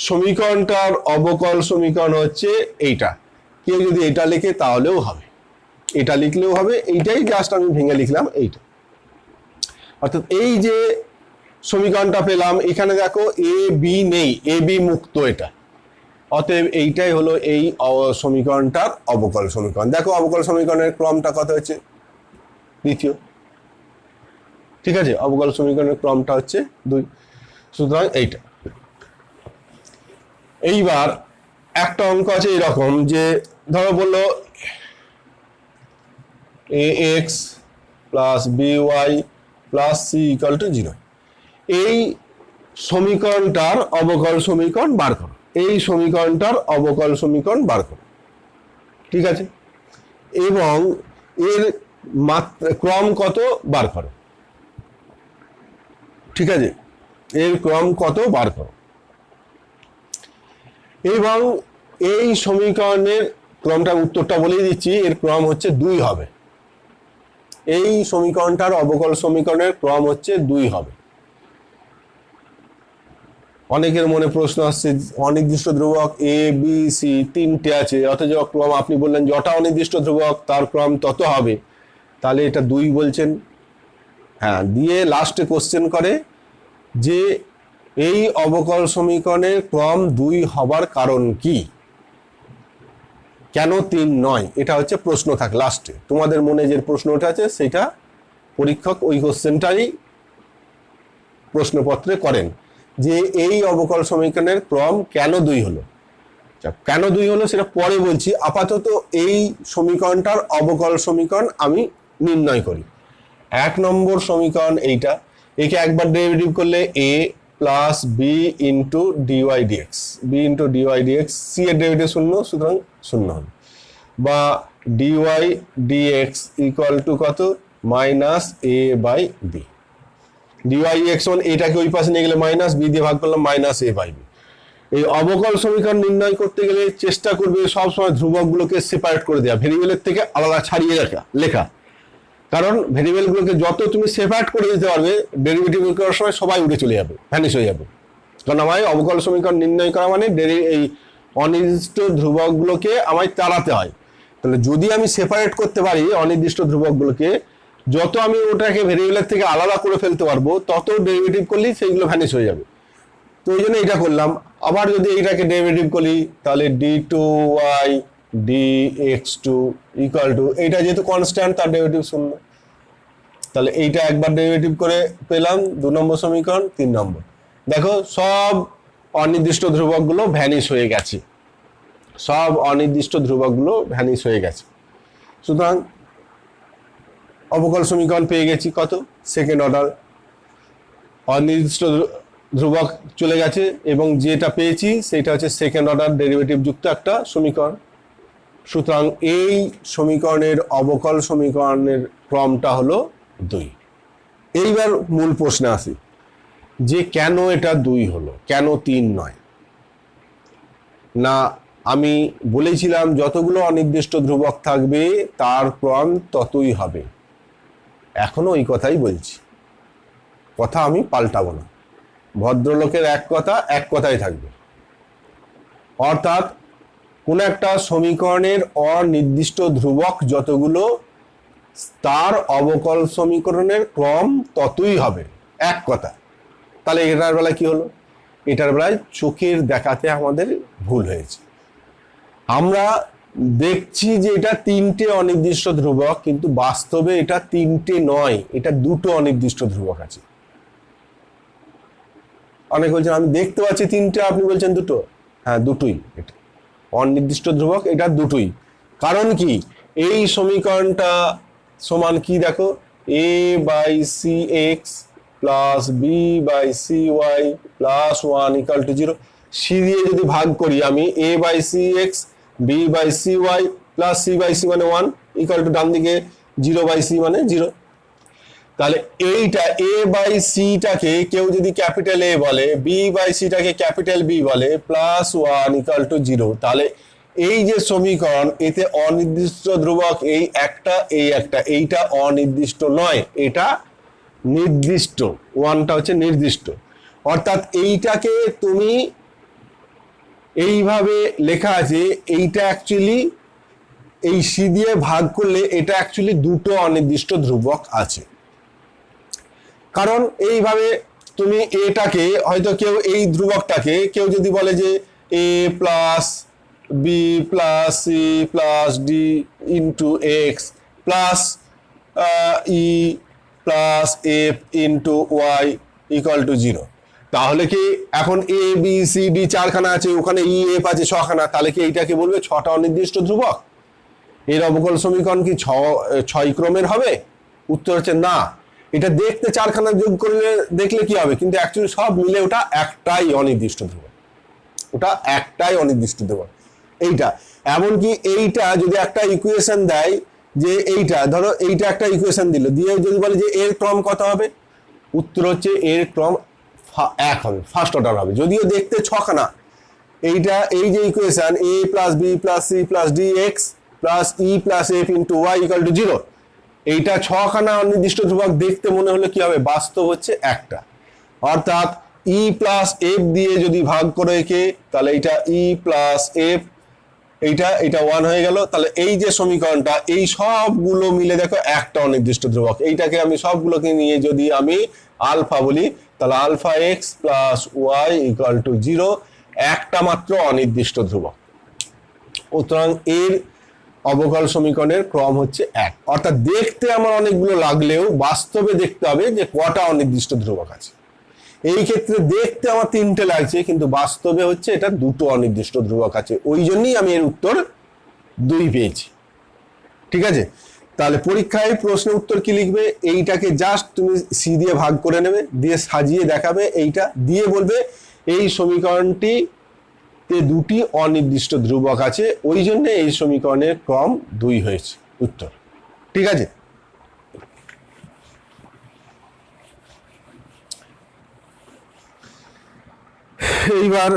[SPEAKER 1] সমীকরণটার অবকল সমীকরণ হচ্ছে এইটা। কেউ যদি এটা লিখে তাহলেও হবে, এটা লিখলেও হবে, এইটাই জাস্ট আমি ভেঙে লিখলাম এইটা। অর্থাৎ এই যে সমীকরণটা পেলাম, এখানে দেখো এ বি নেই, এ বি মুক্ত এটা, অতএব এইটাই হলো এই সমীকরণটার অবকল সমীকরণ। দেখো অবকল সমীকরণের ক্রমটা কত হচ্ছে, দ্বিতীয়। ঠিক আছে, অবকল সমীকরণের ক্রমটা হচ্ছে 2, সুতরাং এইটা। এইবার একটা অঙ্ক আছে এরকম যে ধরো বললো ax plus by plus c equal to 0, এই সমীকরণটার অবকল সমীকরণ বার করো, এই সমীকরণটার অবকল সমীকরণ বার করো। ঠিক আছে, এবং এর ক্রম কত বার করো। ঠিক আছে, এর ক্রম কত বার করো, এবং এই সমীকরণের ক্রমটা উত্তরটা বলেই দিচ্ছি, এর ক্রম হচ্ছে 2 হবে। এই সমীকরণটার অবকল সমীকরণের ক্রম হচ্ছে 2 হবে। অনেকের মনে প্রশ্ন আসছে, অনির্দিষ্ট ধ্রুবক এ বি সি 3টে আছে, অথচ ক্রম আপনি বললেন যটা অনির্দিষ্ট ধ্রুবক তার ক্রম তত হবে, তাহলে এটা 2 বলছেন। হ্যাঁ, দিয়ে লাস্টে কোশ্চেন করে যে এই অবকল সমীকরণের ক্রম 2 হবার কারণ কি, কেন 3 নয়, এটা হচ্ছে প্রশ্ন থাকে লাস্টে। তোমাদের মনে যে প্রশ্নটা আছে সেটা পরীক্ষক ওই কোশ্চেনটাই প্রশ্নপত্রে করেন, যে এই অবকল সমীকরণের ক্রম কেন 2 হলো। কেন 2 হলো সেটা পরে বলছি, আপাতত এই সমীকরণটার অবকল সমীকরণ আমি নির্ণয় করি। 1 নম্বর সমীকরণ এইটা, একে একবার ডেরিভেটিভ করলে a plus b into dy dx, b into dy dx, c এর ডেরিভেটিভ 0, সুতরাং 0 হবে, বা ডিওয়াই ডিএক্স ইকুয়াল টু কত, minus a by b. Dy dx মানে এটাকে ওই পাশে নিয়ে গেলে মাইনাস, বি দিয়ে ভাগ করলাম, মাইনাস এ বাই বি। এই অবকল সমীকরণ নির্ণয় করতে গেলে চেষ্টা করবে সবসময় ধ্রুবকগুলোকে সেপারেট করে দেওয়া, ভেরিয়েবলের থেকে আলাদা ছাড়িয়ে লেখা। কারণ ভেরিয়েবলগুলোকে যত তুমি সেপারেট করে দিতে পারবে, ডেরিভেটিভ করার সময় সবাই উঠে চলে যাবে, ভ্যানিশ হয়ে যাবে। কারণ আমায় অবকল সমীকরণ নির্ণয় করা মানে এই অনির্দিষ্ট ধ্রুবকগুলোকে আমায় তাড়াতে হয়। তাহলে যদি আমি সেপারেট করতে পারি অনির্দিষ্ট ধ্রুবকগুলোকে, যত আমি ওটাকে ভেরিয়েবলের থেকে আলাদা করে ফেলতে পারবো তত ডেরিভেটিভ করলেই সেইগুলো ভ্যানিশ হয়ে যাবে। তো ওই জন্য এটা করলাম। আবার যদি এইটাকে ডেরিভেটিভ করি তাহলে d2y dx2 ইকুয়াল টু, এইটা যেহেতু কনস্ট্যান্ট তার ডেরিভেটিভ শূন্য, তাহলে এইটা একবার ডেরিভেটিভ করে পেলাম 2 নম্বর সমীকরণ। 3 নম্বর দেখো সব অনির্দিষ্ট ধ্রুবকগুলো ভ্যানিশ হয়ে গেছে, সব অনির্দিষ্ট ধ্রুবকগুলো ভ্যানিশ হয়ে গেছে। সুতরাং অবকল সমীকরণ পেয়ে গেছি কত, সেকেন্ড অর্ডার। অনির্দিষ্ট ধ্রুবক চলে গেছে এবং যেটা পেয়েছি সেটা হচ্ছে সেকেন্ড অর্ডার ডেরিভেটিভ যুক্ত একটা সমীকরণ। সুতরাং এই সমীকরণের অবকল সমীকরণের ক্রমটা হলো 2। এইবার মূল প্রশ্নে আসি যে কেন এটা 2 হলো, কেন 3 নয়? না, আমি বলেছিলাম যতগুলো অনির্দিষ্ট ধ্রুবক থাকবে তার ক্রম ততই হবে। এখনো ওই কথাই বলছি, কথা আমি পাল্টাবো না। ভদ্রলোকের এক কথা এক কথাই থাকবে। অর্থাৎ কোন একটা সমীকরণের অনির্দিষ্ট ধ্রুবক যতগুলো তার অবকল সমীকরণের ক্রম ততই হবে, এক কথা। তাহলে এটার বেলায় কি হলো? এটার বেলায় চোখের দেখাতে আমাদের ভুল হয়েছে। আমরা দেখছি যে এটা 3টে অনির্দিষ্ট ধ্রুবক, কিন্তু বাস্তবে এটা 3টে নয়, এটা 2টো অনির্দিষ্ট ধ্রুবক আছে। অনেক বলছেন আমি দেখতে পাচ্ছি 3টে, আপনি বলছেন 2টো। হ্যাঁ, 2টোই, এটা অনির্দিষ্ট ধ্রুবক, এটা 2টোই। কারণ কি, এই সমীকরণটা সমান কি দেখো, a/cx plus b/cy plus 1 equal to 0। C দিয়ে যদি ভাগ করি আমি a/cx b/cy প্লাস c/c মানে 1 ইকুয়াল টু ডান দিকে 0/c মানে 0। তাহলে এইটা a/c-টাকে কেউ যদি ক্যাপিটাল A বলে, b/c-টাকে ক্যাপিটাল B বলে, প্লাস 1 ইকুয়াল টু 0, তাহলে এই যে সমীকরণ এতে অনির্দিষ্ট ধ্রুবক এই একটা, এই একটা, এইটা অনির্দিষ্ট নয়, এটা নির্দিষ্ট। 1টা হচ্ছে নির্দিষ্ট। অর্থাৎ এইটাকে তুমি এইভাবে লেখা আছে, এইটা অ্যাকচুয়ালি এই সি দিয়ে ভাগ করলে এটা অ্যাকচুয়ালি 2টো অনির্দিষ্ট ধ্রুবক আছে। কারণ এইভাবে তুমি এটাকে হয়তো কেউ এই ধ্রুবকটাকে কেউ যদি বলে যে a plus b plus c plus d into x plus e plus f into y equal to 0, তাহলে কি এখন এ বি সি ডি 4খানা আছে, ওখানে ই এফ আছে 6খানা, তাহলে কি এইটাকে বলবে 6টা অনির্দিষ্ট ধ্রুবক? এর অবকল সমীকরণ কি 6 ক্রমের হবে? উত্তর হচ্ছে না। এটা দেখতে 4খানা যোগ করলে দেখলে কি হবে, কিন্তু অ্যাকচুয়ালি সব মিলে ওটা একটাই অনির্দিষ্ট ধ্রুবক, ওটা একটাই অনির্দিষ্ট ধ্রুবক এইটা। এমনকি এইটা যদি একটা ইকুয়েশন দেয় যে এইটা ধরো, এইটা একটা ইকুয়েশন দিল, দিয়ে যদি বলে যে এর ক্রম কত হবে, উত্তর হচ্ছে এর ক্রম 1 হবে, ফার্স্ট অর্ডার হবে, যদিও দেখতে 6খানা। এইটা এই যে equation a plus b plus c plus d x plus e plus f into y equal to 0, এইটা 6খানা অনির্দিষ্ট ধ্রুবক দেখতে মনে হলে কি হবে, বাস্তব হচ্ছে একটা। অর্থাৎ ই প্লাস এফ দিয়ে যদি ভাগ করে একে, তাহলে এইটা ই প্লাস এফ, এইটা 1 হয়ে গেল। তাহলে এই যে সমীকরণটা, এই সবগুলো মিলে দেখো একটা অনির্দিষ্ট ধ্রুবক। এইটাকে আমি সবগুলোকে নিয়ে যদি আমি আলফা বলি, তাহলে alpha x plus y equal to 0, একটা মাত্র অনির্দিষ্ট ধ্রুবক। সুতরাং এর অবকল সমীকরণের ক্রম হচ্ছে 1। অর্থাৎ দেখতে আমার অনেকগুলো লাগলেও বাস্তবে দেখতে হবে যে কটা অনির্দিষ্ট ধ্রুবক আছে। এই ক্ষেত্রে দেখতে আমার 3টে লাগছে, কিন্তু বাস্তবে হচ্ছে এটা 2টো অনির্দিষ্ট ধ্রুবক আছে, ওই জন্যই আমি এর উত্তর 2 পেয়েছি। ঠিক আছে, তাহলে পরীক্ষায় প্রশ্নের উত্তর কি লিখবে, এইটাকে জাস্ট তুমি সি দিয়ে ভাগ করে নেবে, দিয়ে সাজিয়ে দেখাবে, এইটা দিয়ে বলবে এই সমীকরণটি 2টি অনির্দিষ্ট ধ্রুবক আছে, ওই জন্য এই সমীকরণের ক্রম 2 হয়েছে, উত্তর। ঠিক আছে, এইবার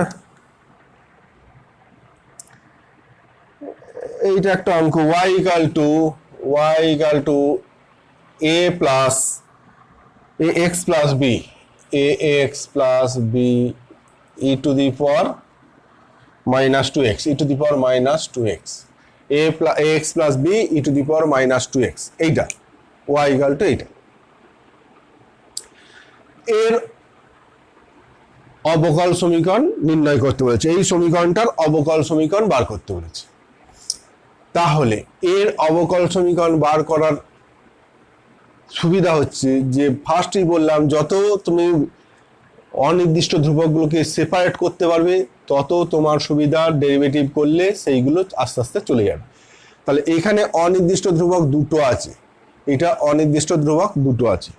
[SPEAKER 1] এইটা একটা অঙ্ক, y equal to a plus ax plus b, ax plus b e to the power minus 2x, e to the power minus 2x, ax plus b e to the power minus 2x। এইটা ওয়াই ইকুয়াল টু এইটা। এর অবকল সমীকরণ নির্ণয় করতে বলেছে, এই সমীকরণটার অবকল সমীকরণ বার করতে বলেছে। তাহলে এর অবকল সমীকরণ বার করার সুবিধা হচ্ছে যে ফার্স্টই বললাম, যত তুমি অনির্দিষ্ট ধ্রুবকগুলোকে সেপারেট করতে পারবে তত তোমার সুবিধা, ডেরিভেটিভ করলে সেইগুলো আস্তে আস্তে চলে যাবে। তাহলে এখানে অনির্দিষ্ট ধ্রুবক দুটো আছে, এটা অনির্দিষ্ট ধ্রুবক দুটো আছে।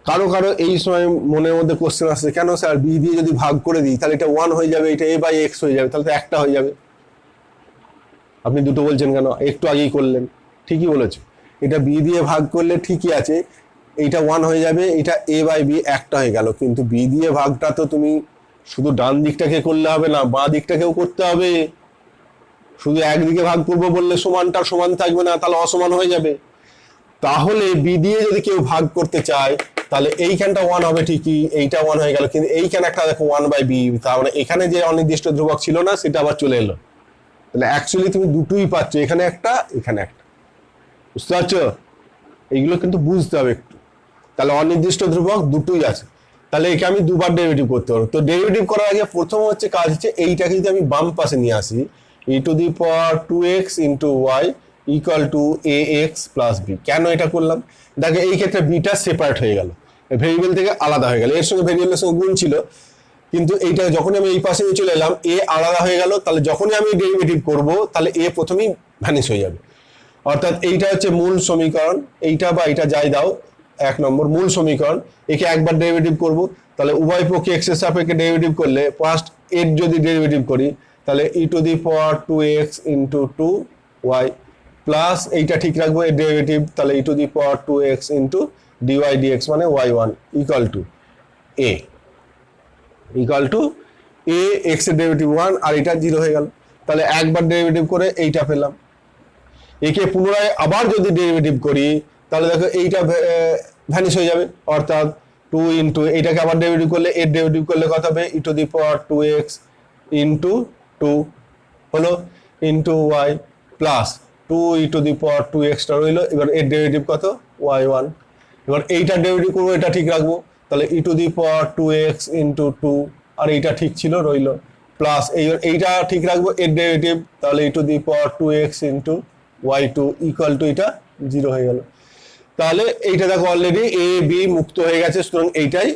[SPEAKER 1] কারো কারো এই সময় মনের মধ্যে কোশ্চেন আসছে, কেন স্যার বি দিয়ে যদি ভাগ করে দিই তাহলে এটা 1 হয়ে যাবে, এটা a বাই এক্স হয়ে যাবে, তাহলে তো একটা হয়ে যাবে। আপনি দুটো বলছেন কেন? একটু আগেই করলেন, ঠিকই বলেছো, এটা বি দিয়ে ভাগ করলে ঠিকই আছে, এইটা 1 হয়ে যাবে, এটা a বাই বি একটা হয়ে গেল। কিন্তু বি দিয়ে ভাগটা তো তুমি শুধু ডান দিকটাকে করলে হবে না, বাঁ দিকটাকেও করতে হবে। শুধু একদিকে ভাগ করবো বললে সমানটা সমান থাকবে না, তাহলে অসমান হয়ে যাবে। তাহলে বি দিয়ে যদি কেউ ভাগ করতে চায় তাহলে এইখানটা 1 হবে ঠিকই, এইটা 1 হয়ে গেল, কিন্তু এইখানে একটা দেখো 1 বাই বি, তার মানে এখানে যে অনির্দিষ্ট ধ্রুবক ছিল না সেটা আবার চলে এলো। তাহলে অ্যাকচুয়ালি তুমি দুটোই পাচ্ছ, এখানে একটা এখানে একটা। বুঝতে পারছো? এইগুলো কিন্তু বুঝতে হবে একটু। তাহলে অনির্দিষ্ট ধ্রুবক দুটোই আছে, তাহলে একে আমি দুবার ডেরিভেটিভ করতে পারবো। তো ডেরিভেটিভ করার আগে প্রথম হচ্ছে কাজ হচ্ছে এইটাকে যদি আমি বাম পাশে নিয়ে আসি, e to the power 2x into y equal to a x plus b. কেন এটা করলাম? দেখো এই ক্ষেত্রে বিটা সেপারেট হয়ে গেল, ভেরিয়েবল থেকে আলাদা হয়ে গেল, এর সঙ্গে ভেরিয়েবলের সঙ্গে গুণ ছিল, কিন্তু এইটা যখনই আমি এই পাশে নিয়ে চলে এলাম এ আলাদা হয়ে গেল, তাহলে যখনই আমি ডেরিভেটিভ করব তাহলে এ প্রথমেই ভ্যানিশ হয়ে যাবে। অর্থাৎ এইটা হচ্ছে মূল সমীকরণ, এইটা বা এটা যাই দাও, 1 নম্বর মূল সমীকরণ। একে একবার ডেরিভেটিভ করব, তাহলে উভয় পক্ষে এক্স এর সাপেক্ষে ডেরিভেটিভ করলে ফার্স্ট এর যদি ডেরিভেটিভ করি তাহলে e to the power 2x into 2y plus এইটা ঠিক রাখবো এর ডেরিভেটিভ, তাহলে e to the power 2x into dy dx মানে y1 equal to a equal to a, X এর ডেরিভেটিভ 1 আর এটা 0 হয়ে গেল। তাহলে একবার ডেরিভেটিভ করে এইটা পেলাম। একে পুনরায় আবার যদি ডেরিভেটিভ করি তাহলে দেখো এইটা ভ্যানিশ হয়ে যাবে, অর্থাৎ 2 ইন্টু এইটাকে আবার ডেরিভেটিভ করলে এর ডেরিভেটিভ করলে কত হবে, ই to the power 2x into 2 হলো into y plus 2 e to the power 2x টা রইলো। এবার এর ডেরিভেটিভ কত, y1। এবার এইটার ডেরিভেটিভ করবো, এটা ঠিক রাখবো, তাহলে e to the power 2x into 2 আর এইটা ঠিক ছিল রইলো প্লাস এইটা ঠিক রাখবো এর ডেরিভেটিভ, তাহলে e to the power 2x into y2 equal to এটা 0 হয়ে গেল। তাহলে এইটা দেখো অলরেডি এ বি মুক্ত হয়ে গেছে, সুতরাং এইটাই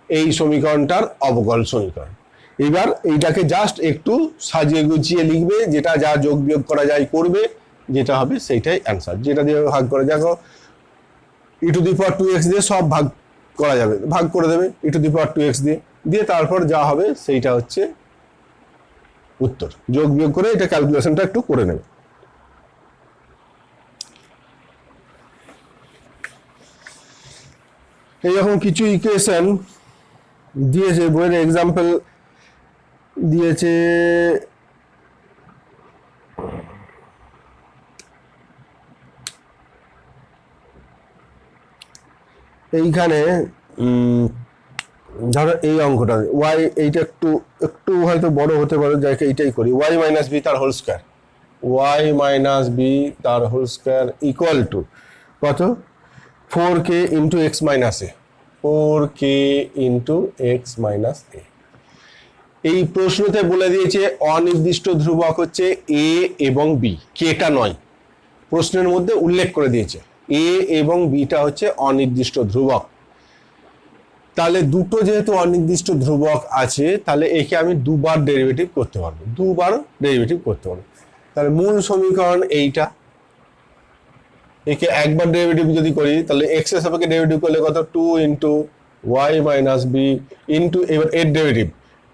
[SPEAKER 1] এই সমীকরণটার অবকল সমীকরণ। এবার এইটাকে জাস্ট একটু সাজিয়ে গুছিয়ে লিখবে, যেটা যা যোগ বিয়োগ করা যায় করবে, যেটা হবে সেইটাই অ্যান্সার। যেটা দিয়ে ভাগ করে দেখো ই টু দি পাওয়ার 2x দিয়ে সব ভাগ করা যাবে, ভাগ করে দেবে ই টু দি পাওয়ার 2x দিয়ে, দিয়ে তারপর যা হবে সেইটা হচ্ছে উত্তর। যোগ বিয়োগ করে এটা ক্যালকুলেশনটা একটু করে নেবে। এইরকম কিছু ইকুয়েশন দিয়েছে, বইয়ের এক্সাম্পল দিয়েছে। এইখানে ধরো এই অঙ্কটা ওয়াই, এইটা একটু একটু হয়তো বড় হতে পারে, যাকে এইটাই করি, ওয়াই মাইনাস বি তার whole square, y minus b তার হোল স্কোয়ার ইকুয়াল টু কত, 4k into x minus a, 4k into x minus a. এই প্রশ্নতে বলে দিয়েছে অনির্দিষ্ট ধ্রুবক হচ্ছে এ এবং বি, কেটা নয়, প্রশ্নের মধ্যে উল্লেখ করে দিয়েছে এ এবং বিটা হচ্ছে অনির্দিষ্ট ধ্রুবক। তাহলে দুটো যেহেতু অনির্দিষ্ট ধ্রুবক আছে, তাহলে একে আমি দুবার ডেরিভেটিভ করতে পারবো, দুবার ডেরিভেটিভ করতে পারবো। তাহলে মূল সমীকরণ এইটা, একে একবার ডেরিভেটিভ যদি করি তাহলে এক্স এর সাপেক্ষে ডেরিভেটিভ করলে কত, 2 into y minus b into, এবার এর ডেরিভেটিভ,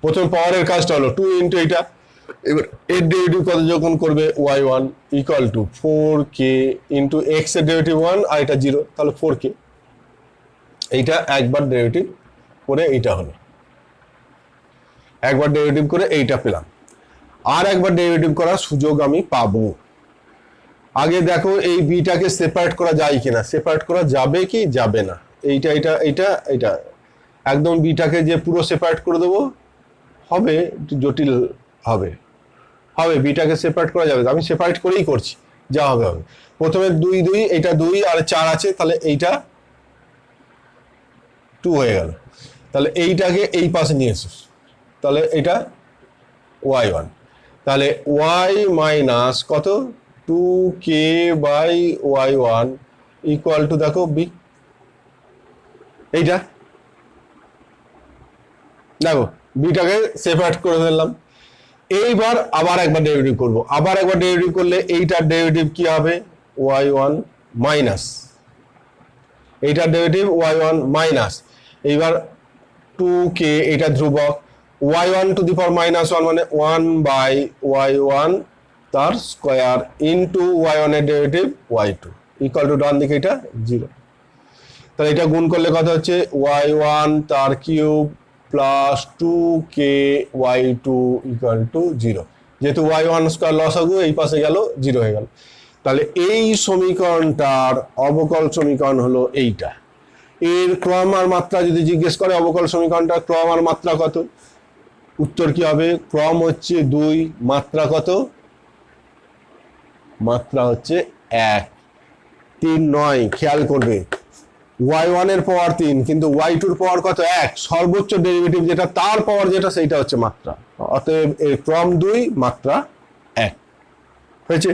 [SPEAKER 1] প্রথম পাওয়ারের কাজটা হলো 2 ইন্টু এইটা, এবার এর ডেরিভেটিভ কত যখন করবে y1 equal two 4k into x এর ডেরিভেটিভ 1 আর এটা 0, তাহলে 4k। এইটা একবার ডেরিভেটিভ করে এইটা হলো, একবার ডেরিভেটিভ করে এইটা পেলাম, আর একবার ডেরিভেটিভ করার সুযোগ আমি পাবো। আগে দেখো এই বিটাকে সেপারেট করা যায় কিনা, সেপারেট করা যাবে কি যাবে না, এইটা এটা এইটা এইটা একদম বিটাকে যে পুরো সেপারেট করে দেবো হবে, জটিল হবে, হবে বিটাকে সেপারেট করা যাবে, আমি সেপারেট করেই করছি, যা হবে হবে। প্রথমে 2 2, এটা 2 আর 4 আছে, তাহলে এইটা 2 হয়ে গেল। তাহলে এইটাকে এই পাশে নিয়ে এসো, তাহলে এটা y1, তাহলে y মাইনাস কত 2k by y1 equal to দেখো b, এইটা দেখো বিটাকে সেপারেট করে ফেললাম। এইবার আবার একবার ডেরিভেটিভ করব, আবার একবার ডেরিভেটিভ করলে এইটার ডেরিভেটিভ কি হবে y1 মাইনাস, এইটার ডেরিভেটিভ y1 মাইনাস, এইবার 2k, এটা ধ্রুবক, y1 two the power minus 1 মানে 1 বাই y1 তার স্কোয়ার ইন্টু y1 এর ডেরিভেটিভ y2 ইকুয়াল টু ডান দিকে এটা 0। তাহলে এটা গুণ করলে কত হচ্ছে y1 তার cube plus 2k y2 equal to 0। যেহেতু y1 স্কোয়ার লসাগু এই পাশে গেল 0 হয়ে গেল। তাহলে এই সমীকরণটার অবকল সমীকরণ হলো এইটা। এর ক্রম আর মাত্রা যদি জিজ্ঞেস করে অবকল সমীকরণটার ক্রম আর মাত্রা কত, উত্তর কি হবে ক্রম হচ্ছে 2, মাত্রা কত, মাত্রা হচ্ছে 1, 3 নয়। খেয়াল করবে y1 এর পাওয়ার 3 কিন্তু y2 এর পাওয়ার কত 1, সর্বোচ্চ ডেরিভেটিভ যেটা তার পাওয়ার যেটা সেইটা হচ্ছে মাত্রা, অতএব এর ক্রম 2, মাত্রা 1 হয়েছে।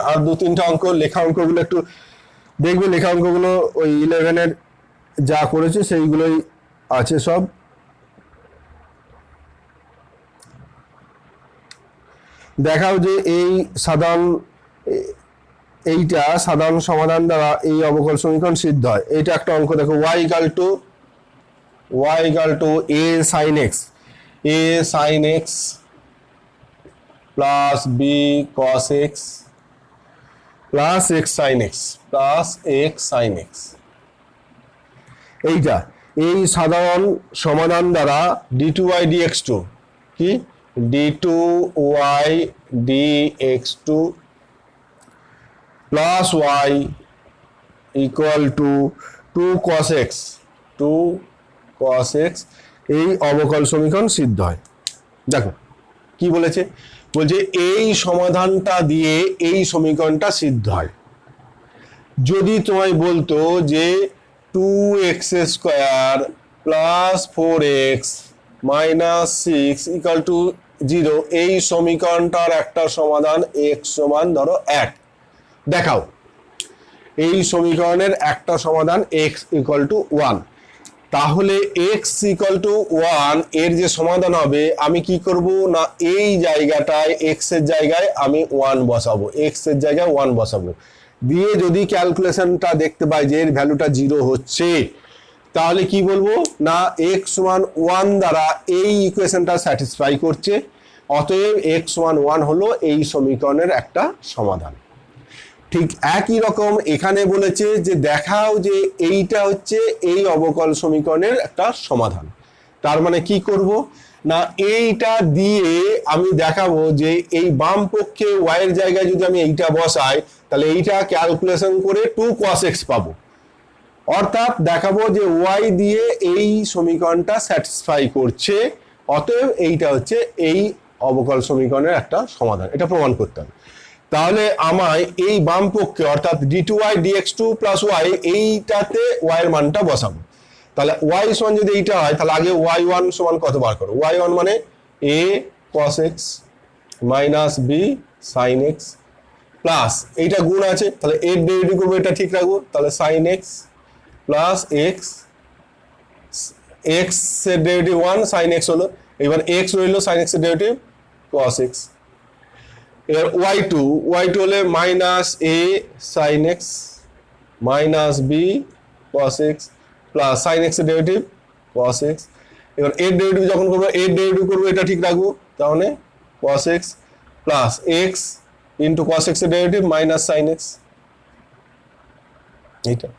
[SPEAKER 1] আর 2-3টা অঙ্ক, লেখা অঙ্কগুলো একটু দেখবে, লেখা অঙ্কগুলো ওই 11-এর যা করেছে সেইগুলোই আছে সব। দেখাও যে এই এইটা সাধারণ সমাধান দ্বারা এই অবকল সমীকরণ সিদ্ধ হয়। এইটা একটা অঙ্ক দেখো, y equal to a sin x plus b cos x plus x sin x plus x sin x। এইটা এই সাধারণ সমাধান দ্বারা d2y dx2 কি d2y dx2 plus y equal two 2 cos x এই অবকল সমীকরণ সিদ্ধ হয়। দেখো কি বলেছে, বলছে এই সমাধানটা দিয়ে এই সমীকরণটা সিদ্ধ হয়। যদি তোমায় বলতো যে 2x square plus 4x minus 6 equal to 0, এই সমীকরণটার একটা সমাধান x সমান ধরো 1, দেখাও এই সমীকরণের একটা সমাধান x ইকুয়াল টু 1, তাহলে x ইকুয়াল টু 1 এর যে সমাধান হবে আমি কি করব না এই জায়গাটায় x এর জায়গায় আমি 1 বসাবো, x এর জায়গায় 1 বসাবো, দিয়ে যদি ক্যালকুলেশনটা দেখতে পাই যে এর ভ্যালুটা 0 হচ্ছে, তাহলে কি বলবো না x সমান 1 দ্বারা এই ইকুয়েশনটা স্যাটিসফাই করছে, অতএব x সমান 1 হলো এই সমীকরণের একটা সমাধান। ঠিক একই রকম এখানে বলেছে যে দেখাও যে এইটা হচ্ছে এই অবকল সমীকরণের একটা সমাধান। তার মানে কি করব না এইটা দিয়ে আমি দেখাবো যে এই বাম পক্ষে y এর জায়গায় যদি আমি এইটা বসাই তাহলে এইটা ক্যালকুলেশন করে 2 cos x পাবো, অর্থাৎ দেখাবো যে y দিয়ে এই সমীকরণটা স্যাটিসফাই করছে, অতএব এইটা হচ্ছে এই অবকল সমীকরণের একটা সমাধান। এটা প্রমাণ করতে হবে। তাহলে আমায় এই বাম পক্ষে অর্থাৎ d2y dx2 প্লাস y এইটাতে y এর মানটা বসাবো। তাহলে y সমান যদি এইটা হয় তাহলে আগে y1 সমান কত বার করো, y1 মানে a cos x minus b sin x plus এইটা গুণ আছে তাহলে এর ডেরিভেটিভ করবো, এটা ঠিক রাখবো, তাহলে sin x plus x, x এর ডেরিভেটিভ 1 sin x হলো, এবার x রইলো sin x এর ডেরিভেটিভ cos x। এবার y2 হলে minus a sin x minus b cos x plus sin x এর ডেরিভেটিভ cos x। এবার এর ডেরিভেটিভ যখন করবো এর ডেরিভেটিভ করবো, এটা ঠিক রাখবো, তাহলে cos x plus x into cos x এর ডেরিভেটিভ মাইনাস sin x, এইটা।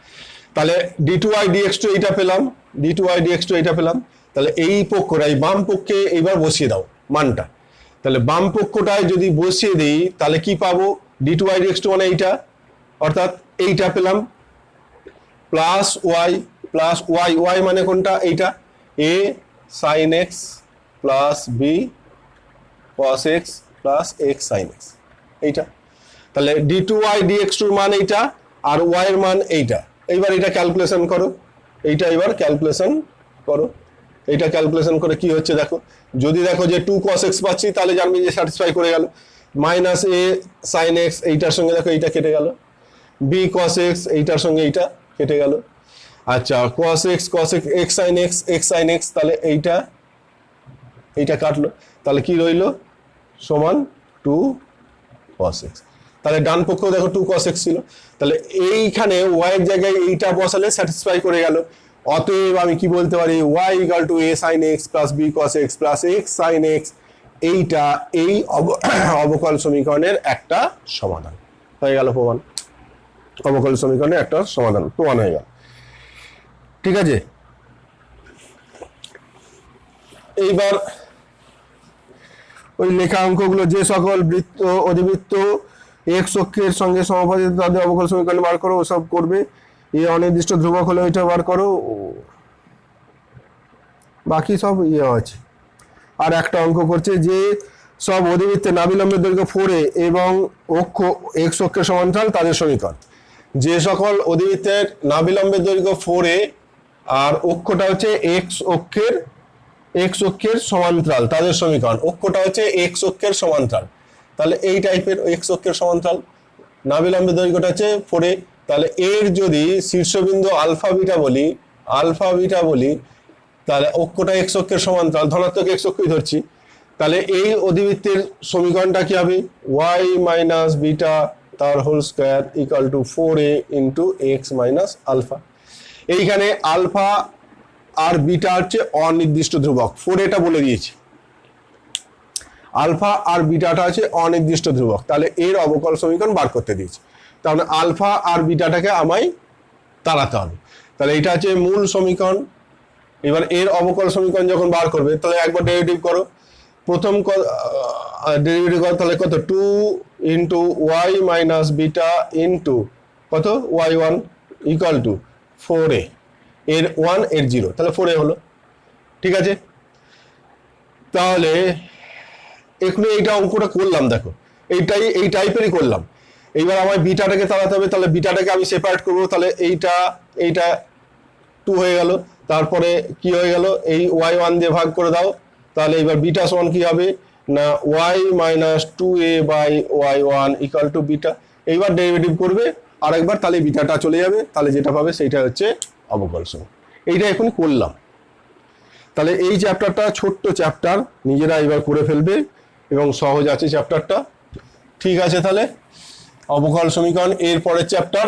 [SPEAKER 1] তাহলে d2y dx2 এইটা পেলাম, d2y dx2 এইটা পেলাম। তাহলে এই পক্ষটা এই বাম পক্ষে এইবার বসিয়ে দাও মানটা, তাহলে বাম পক্ষটায় যদি বসিয়ে দিই তাহলে কি পাবো d2y dx2 মানে এইটা, অর্থাৎ এইটা পেলাম প্লাস y মানে কোনটা এইটা a sin x plus b cos x plus x sin x, এইটা। তাহলে d2y dx2 এর মান এইটা, আর y এর মান এইটা। এইবার এটা ক্যালকুলেশন করো, এইটা এবার ক্যালকুলেশন করো। এইটা ক্যালকুলেশন করে কি হচ্ছে দেখো, যদি দেখো যে 2 cos x পাচ্ছি তাহলে জানবি যে স্যাটিসফাই করে গেল। মাইনাস a sin x, এইটার সঙ্গে দেখো এইটা কেটে গেল। b cos x, এইটার সঙ্গে এইটা কেটে গেল। আচ্ছা, cos x x sin x, তাহলে এইটা কাটলো, তাহলে কি রইলো সমান 2 cos x। তাহলে ডান পক্ষ দেখো 2 cos x ছিল, তাহলে এইখানে y এর জায়গায় এইটা বসালে স্যাটিসফাই করে গেল। অতএব আমি কি বলতে পারি, y equal to a sin x plus b cos x plus x sin x, এইটা এই অবকল সমীকরণের একটা সমাধান হয়ে গেল। প্রমাণ, অবকল সমীকরণের একটা সমাধান প্রমাণ হয়ে গেল। ঠিক আছে, এইবার ওই লেখা অঙ্কগুলো, যে সকল বৃত্ত অধিবৃত্ত এক্স অক্ষের সঙ্গে সমাপতিত তাদের অবকল সমীকরণ বার করো, ওসব করবে। এই অনির্দিষ্ট ধ্রুবক হলে ওইটা বার করো, বাকি সব আছে। আর একটা অঙ্ক করছে, যে সব অধিবৃত্তের নাভিলম্বের দৈর্ঘ্য 4a এবং অক্ষ এক্স অক্ষের সমান্তরাল তাদের সমীকরণ। যে সকল অধিবৃত্তের নাভিলম্বের দৈর্ঘ্য 4a আর অক্ষটা হচ্ছে এক্স অক্ষের সমান্তরাল তাদের সমীকরণ। অক্ষটা হচ্ছে এক্স অক্ষের সমান্তরাল, তাহলে এই টাইপের এক্স অক্ষের সমান্তরাল, নাভিলম্বের দৈর্ঘ্যটা হচ্ছে 4a, তাহলে এর যদি শীর্ষবিন্দু আলফা বিটা বলি, তাহলে অক্ষটা এক্স অক্ষের সমান্তরাল, ধনাত্মক এক্স অক্ষই ধরছি, তাহলে এই অধিবৃত্তের সমীকরণটা কি হবে, y মাইনাস বিটা তার whole square equal to 4a into x minus alpha. এইখানে আলফা আর বিটা হচ্ছে অনির্দিষ্ট ধ্রুবক, 4a বলে দিয়েছি, আলফা আর বিটাটা আছে অনির্দিষ্ট ধ্রুবক, তাহলে এর অবকল সমীকরণ বার করতে দিয়েছি। তাহলে আলফা আর বিটাটাকে আমায় তাড়াতে হবে। তাহলে এটা হচ্ছে মূল সমীকরণ। এবার এর অবকল সমীকরণ যখন বার করবে, তাহলে একবার ডেরিভেটিভ করো। প্রথম ডেরিভেটিভ করো, তাহলে কত, 2 into y minus beta into কত y1 ইকুয়াল টু 4a, এর 1 এর 0, তাহলে 4a হলো। ঠিক আছে, তাহলে এখানে এইটা অঙ্কটা করলাম, দেখো এই টাইপেরই করলাম। এইবার আমার বিটাটাকে তাড়াতে হবে, তাহলে বিটাটাকে আমি সেপারেট করবো, তাহলে এইটা 2 হয়ে গেল। তারপরে কি হয়ে গেল, এই y1 দিয়ে ভাগ করে দাও, তাহলে এবার বিটা সমান কি হবে না y minus 2a by y1 equal to beta. এইবার ডেরিভেটিভ করবে আরেকবার, তাহলে বিটাটা চলে যাবে, তাহলে যেটা পাবে সেইটা হচ্ছে অবকল সমীকরণ। এইটা এখন করলাম। তাহলে এই চ্যাপ্টারটা ছোট্ট চ্যাপ্টার, নিজেরা এবার করে ফেলবে এবং সহজ আছে চ্যাপ্টারটা। ঠিক আছে, তাহলে অবকল সমীকরণ এর পরের চ্যাপ্টার।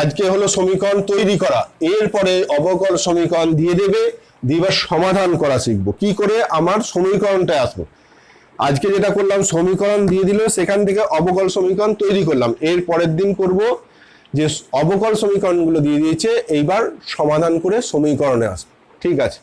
[SPEAKER 1] আজকে হলো সমীকরণ তৈরি করা, এরপরে অবকল সমীকরণ দিয়ে দেবে, দিয়ে সমাধান করা শিখবো, কি করে আমার সমীকরণটা আসবো। আজকে যেটা করলাম, সমীকরণ দিয়ে দিল, সেখান থেকে অবকল সমীকরণ তৈরি করলাম। এর পরের দিন করব যে অবকল সমীকরণগুলো দিয়ে দিয়েছে, এইবার সমাধান করে সমীকরণে আসবো। ঠিক আছে।